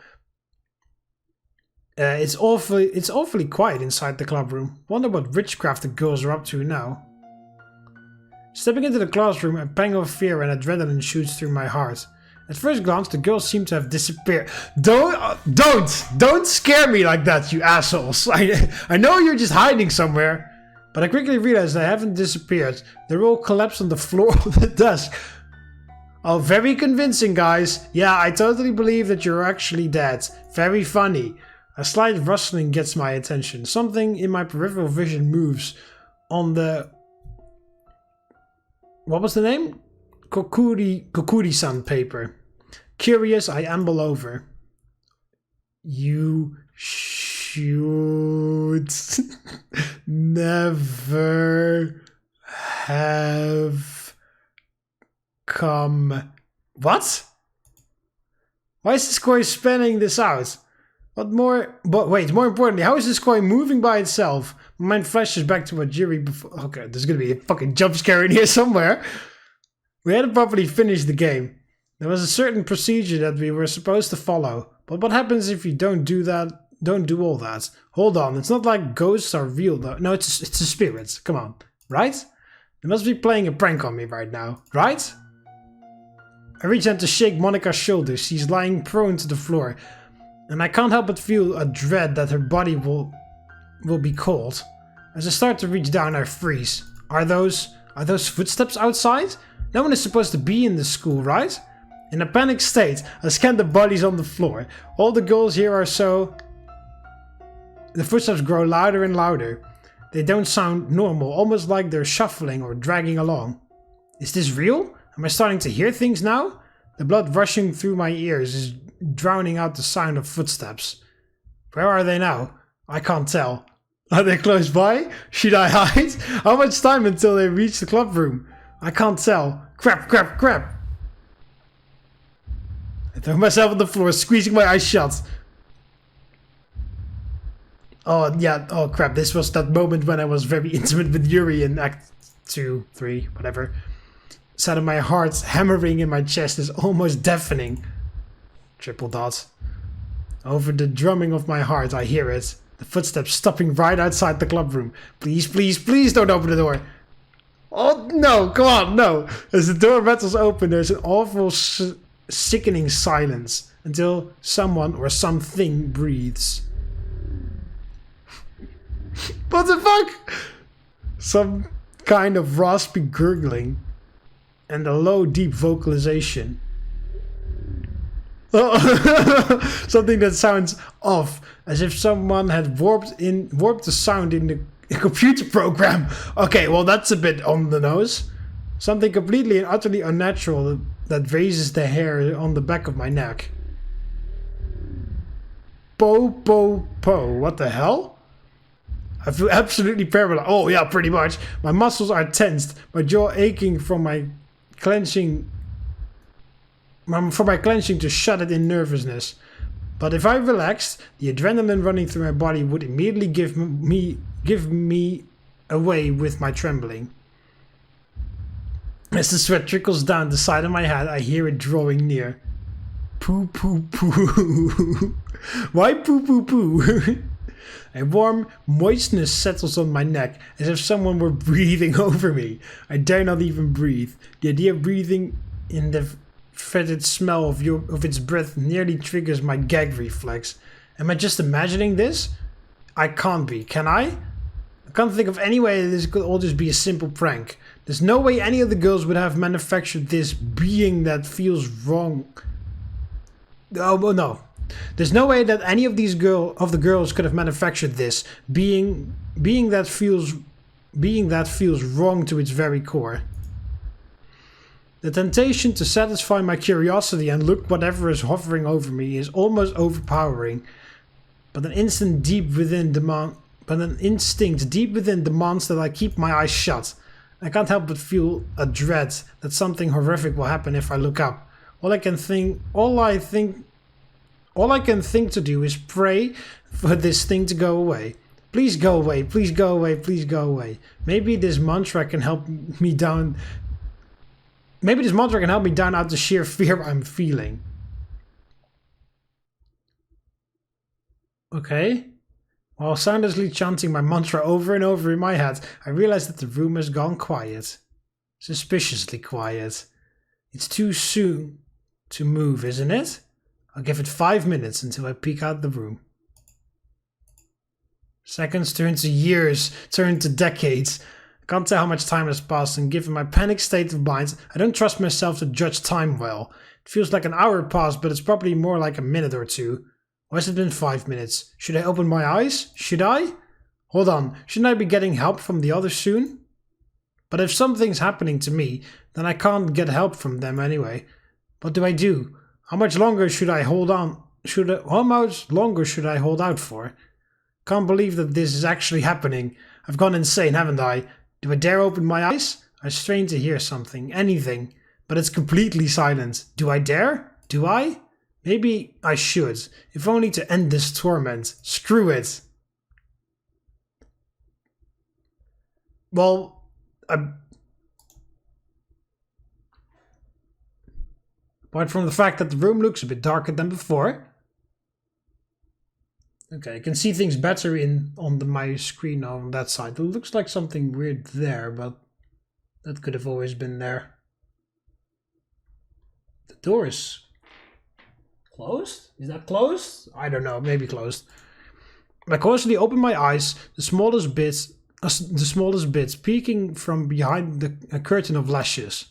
It's awfully quiet inside the club room. Wonder what witchcraft the girls are up to now. Stepping into the classroom, a pang of fear and adrenaline shoots through my heart. At first glance, the girls seem to have disappeared. Don't scare me like that, you assholes. I know you're just hiding somewhere. But I quickly realize they haven't disappeared. They're all collapsed on the floor of the desk. Oh, very convincing, guys. Yeah, I totally believe that you're actually dead. Very funny. A slight rustling gets my attention. Something in my peripheral vision moves on the... What was the name? Kokuri-san paper. Curious, I amble over. You should never have come. What? Why is this koi spanning this out? What more? But wait, more importantly, how is this koi moving by itself? My mind flashes back to what Yuri before. Okay, there's gonna be a fucking jump scare in here somewhere. We hadn't properly finished the game. There was a certain procedure that we were supposed to follow. But what happens if you don't do that? Don't do all that. Hold on, it's not like ghosts are real though. No, it's a spirit. Come on, right? They must be playing a prank on me right now, right? I reach out to shake Monika's shoulders. She's lying prone to the floor, and I can't help but feel a dread that her body will be cold. As I start to reach down, I freeze. Are those footsteps outside? No one is supposed to be in the school, right? In a panicked state, I scan the bodies on the floor. All the girls here are so... The footsteps grow louder and louder. They don't sound normal, almost like they're shuffling or dragging along. Is this real? Am I starting to hear things now? The blood rushing through my ears is drowning out the sound of footsteps. Where are they now? I can't tell. Are they close by? Should I hide? How much time until they reach the club room? I can't tell. Crap, crap, crap. I throw myself on the floor, squeezing my eyes shut. Oh, yeah. Oh, crap. This was that moment when I was very intimate with Yuri in Act 2, 3, whatever. Sound of my heart hammering in my chest is almost deafening. Triple dot. Over the drumming of my heart, I hear it. The footsteps stopping right outside the club room. Please, please, please don't open the door. Oh, no. Come on, no. As the door rattles open, there's an awful, sickening silence until someone or something breathes. What the fuck? Some kind of raspy gurgling and a low, deep vocalization. Oh, something that sounds off, as if someone had warped the sound in the computer program. Okay, well that's a bit on the nose. Something completely and utterly unnatural that raises the hair on the back of my neck. Po, po, po. What the hell? I feel absolutely paralyzed. Oh yeah, pretty much. My muscles are tensed, my jaw aching from my clenching to shut it in nervousness. But if I relaxed, the adrenaline running through my body would immediately give give me away with my trembling. As the sweat trickles down the side of my head, I hear it drawing near. Poo poo poo. Why poo poo poo? A warm moistness settles on my neck, as if someone were breathing over me. I dare not even breathe. The idea of breathing in the fetid smell of its breath nearly triggers my gag reflex. Am I just imagining this? I can't be, can I? I can't think of any way that this could all just be a simple prank. There's no way any of the girls would have manufactured this being that feels wrong. Oh no. There's no way that any of these girls could have manufactured this being that feels wrong to its very core. The temptation to satisfy my curiosity and look whatever is hovering over me is almost overpowering, but an instinct deep within demands that I keep my eyes shut. I can't help but feel a dread that something horrific will happen if I look up. All I can think to do is pray for this thing to go away. Please go away, please go away, please go away. Maybe this mantra can help me down. Maybe this mantra can help me down out the sheer fear I'm feeling. Okay. While soundlessly chanting my mantra over and over in my head, I realize that the room has gone quiet. Suspiciously quiet. It's too soon to move, isn't it? I'll give it 5 minutes until I peek out the room. Seconds turn to years, turn to decades. I can't tell how much time has passed, and given my panicked state of mind, I don't trust myself to judge time well. It feels like an hour passed, but it's probably more like a minute or two. Or has it been 5 minutes? Should I open my eyes? Should I? Hold on, shouldn't I be getting help from the others soon? But if something's happening to me, then I can't get help from them anyway. What do I do? How much longer should I hold on? How much longer should I hold out for? Can't believe that this is actually happening. I've gone insane, haven't I? Do I dare open my eyes? I strain to hear something, anything, but it's completely silent. Do I dare? Do I? Maybe I should, if only to end this torment. Screw it. Well, apart from the fact that the room looks a bit darker than before. Okay, I can see things better on my screen on that side. It looks like something weird there, but that could have always been there. The door is closed? Is that closed? I don't know, maybe closed. I cautiously open my eyes, the smallest bits peeking from behind a curtain of lashes.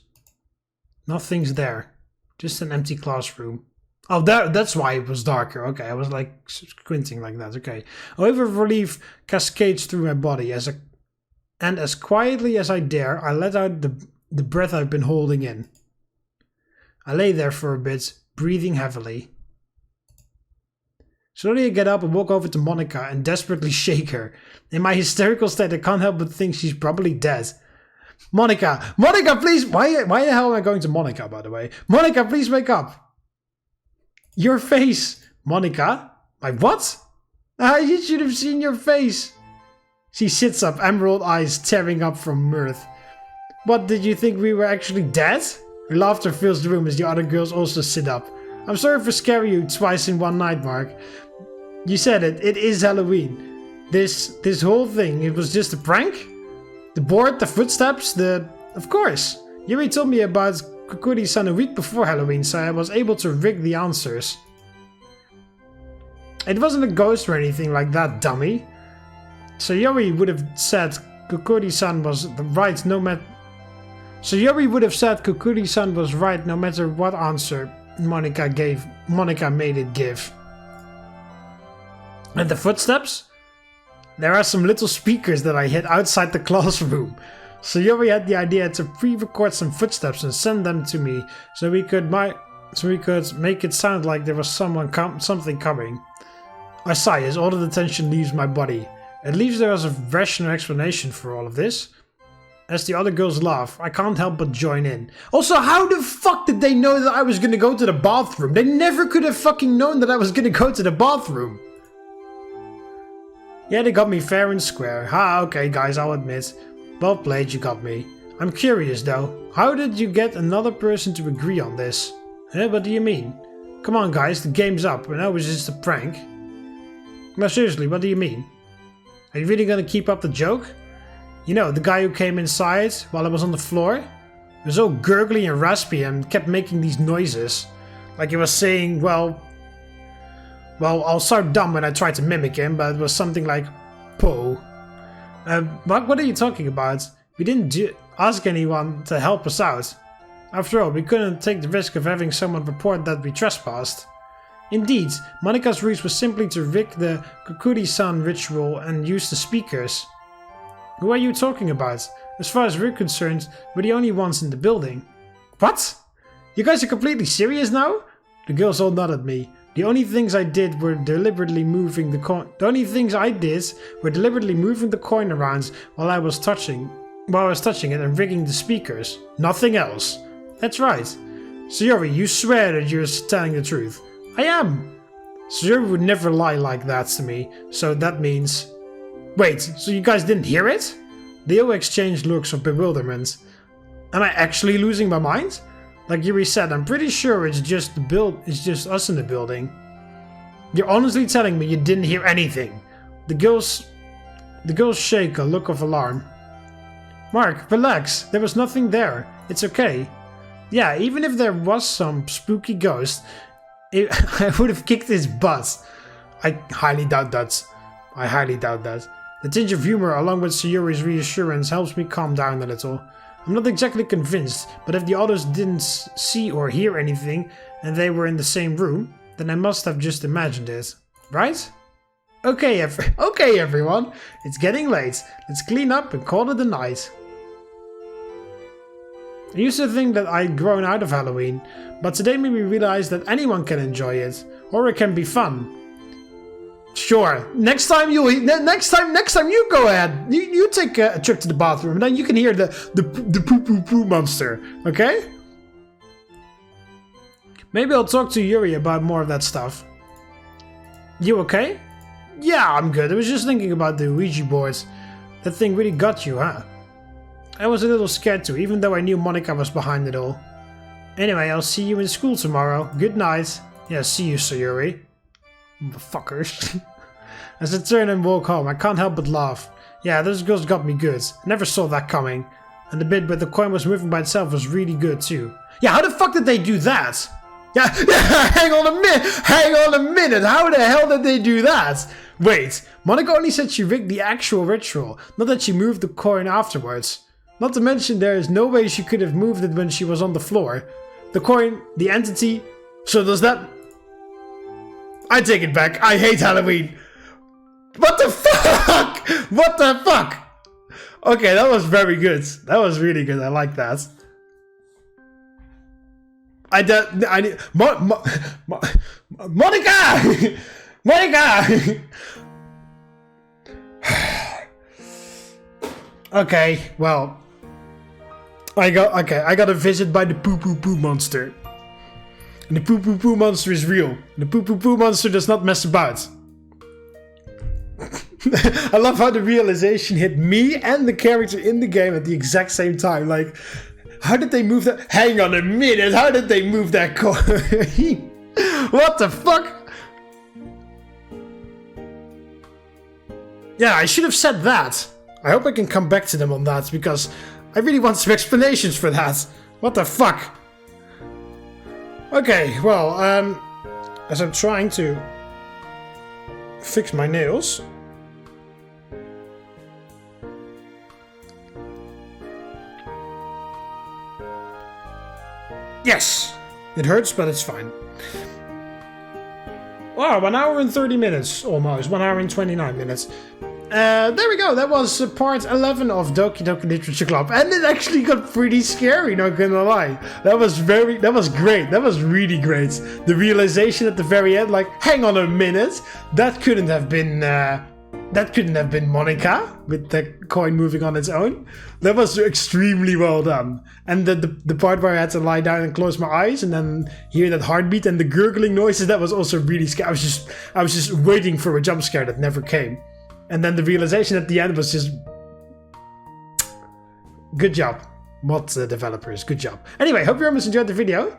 Nothing's there. Just an empty classroom. Oh, that's why it was darker. Okay, I was like squinting like that. Okay. A wave of relief cascades through my body and as quietly as I dare, I let out the breath I've been holding in. I lay there for a bit, breathing heavily. Slowly I get up and walk over to Monika and desperately shake her. In my hysterical state, I can't help but think she's probably dead. Monika! Monika, please! Why the hell am I going to Monika, by the way? Monika, please wake up! Your face! Monika? My what? You should have seen your face! She sits up, emerald eyes tearing up from mirth. What, did you think we were actually dead? Her laughter fills the room as the other girls also sit up. I'm sorry for scaring you twice in one night, Mark. You said it. It is Halloween. This whole thing, it was just a prank? The board, the footsteps, Of course. Yuri told me about Kokuri-san a week before Halloween, so I was able to rig the answers. It wasn't a ghost or anything like that, dummy. Sayori would have said Kokuri-san was right no matter... Sayori would have said Kokuri-san was right no matter what answer Monika made it give. And the footsteps? There are some little speakers that I hid outside the classroom. Sayori had the idea to pre-record some footsteps and send them to me, so we could make it sound like there was something coming. I sigh as all of the tension leaves my body. At least there is a rational explanation for all of this. As the other girls laugh, I can't help but join in. Also, how the fuck did they know that I was gonna go to the bathroom? They never could have fucking known that I was gonna go to the bathroom. Yeah, they got me fair and square. Okay guys, I'll admit. Well played, you got me. I'm curious though, how did you get another person to agree on this? What do you mean? Come on guys, the game's up and that was just a prank. No seriously, what do you mean? Are you really gonna keep up the joke? You know, the guy who came inside while I was on the floor? He was all gurgly and raspy and kept making these noises. Like he was saying, well, I'll sound dumb when I tried to mimic him, but it was something like, "Po." What are you talking about? We didn't ask anyone to help us out. After all, we couldn't take the risk of having someone report that we trespassed. Indeed, Monika's ruse was simply to rig the Kukuri-san ritual and use the speakers. Who are you talking about? As far as we're concerned, we're the only ones in the building. What? You guys are completely serious now? The girls all nodded at me. The only things I did were deliberately moving the coin. Around while I was touching it and rigging the speakers. Nothing else. That's right. Sayori, you swear that you're telling the truth. I am. Sayori would never lie like that to me, so that means... Wait, so you guys didn't hear it? They all exchanged looks of bewilderment. Am I actually losing my mind? Like Yuri said, I'm pretty sure it's just us in the building. You're honestly telling me you didn't hear anything? The girls shake a look of alarm. Mark, relax. There was nothing there. It's okay. Yeah, even if there was some spooky ghost, I would have kicked his butt. I highly doubt that. The tinge of humor along with Sayori's reassurance helps me calm down a little. I'm not exactly convinced, but if the others didn't see or hear anything and they were in the same room, then I must have just imagined it. Right? Okay everyone, it's getting late. Let's clean up and call it a night. I used to think that I'd grown out of Halloween, but today made me realize that anyone can enjoy it. Horror can be fun. Sure. Next time you go ahead. You take a trip to the bathroom, and then you can hear the poo monster. Okay? Maybe I'll talk to Yuri about more of that stuff. You okay? Yeah, I'm good. I was just thinking about the Ouija boards. That thing really got you, huh? I was a little scared too, even though I knew Monika was behind it all. Anyway, I'll see you in school tomorrow. Good night. Yeah, see you, Sayori. Fuckers. As I turn and walk home, I can't help but laugh. Yeah, those girls got me good. I never saw that coming. And the bit where the coin was moving by itself was really good too. Yeah, how the fuck did they do that? Yeah, hang on a minute. How the hell did they do that? Wait, Monika only said she rigged the actual ritual, not that she moved the coin afterwards. Not to mention there is no way she could have moved it when she was on the floor. The coin, the entity, so does that... I take it back, I hate Halloween. What the fuck? What the fuck? Okay, that was very good. That was really good, I like that. Monika! Monika! Okay, well, I got a visit by the poo monster. And the poo monster is real. The poo monster does not mess about. I love how the realization hit me and the character in the game at the exact same time. Like, how did they move that? Hang on a minute, how did they move that coin? What the fuck? Yeah, I should have said that. I hope I can come back to them on that, because I really want some explanations for that. What the fuck? Okay, well, as I'm trying to fix my nails. Yes! It hurts, but it's fine. Wow, 1 hour and 30 minutes, almost. 1 hour and 29 minutes. There we go, that was part 11 of Doki Doki Literature Club. And it actually got pretty scary, not gonna lie. That was great, that was really great. The realization at the very end, like, hang on a minute, that couldn't have been Monika, with the coin moving on its own. That was extremely well done. And the part where I had to lie down and close my eyes and then hear that heartbeat and the gurgling noises, that was also really scary. I was just waiting for a jump scare that never came. And then the realization at the end was just... Good job. What developers, good job. Anyway, hope you almost enjoyed the video.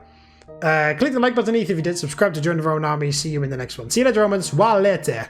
Click the like button if you did. Subscribe to join the Roman army. See you in the next one. See you later, Romans. Walete.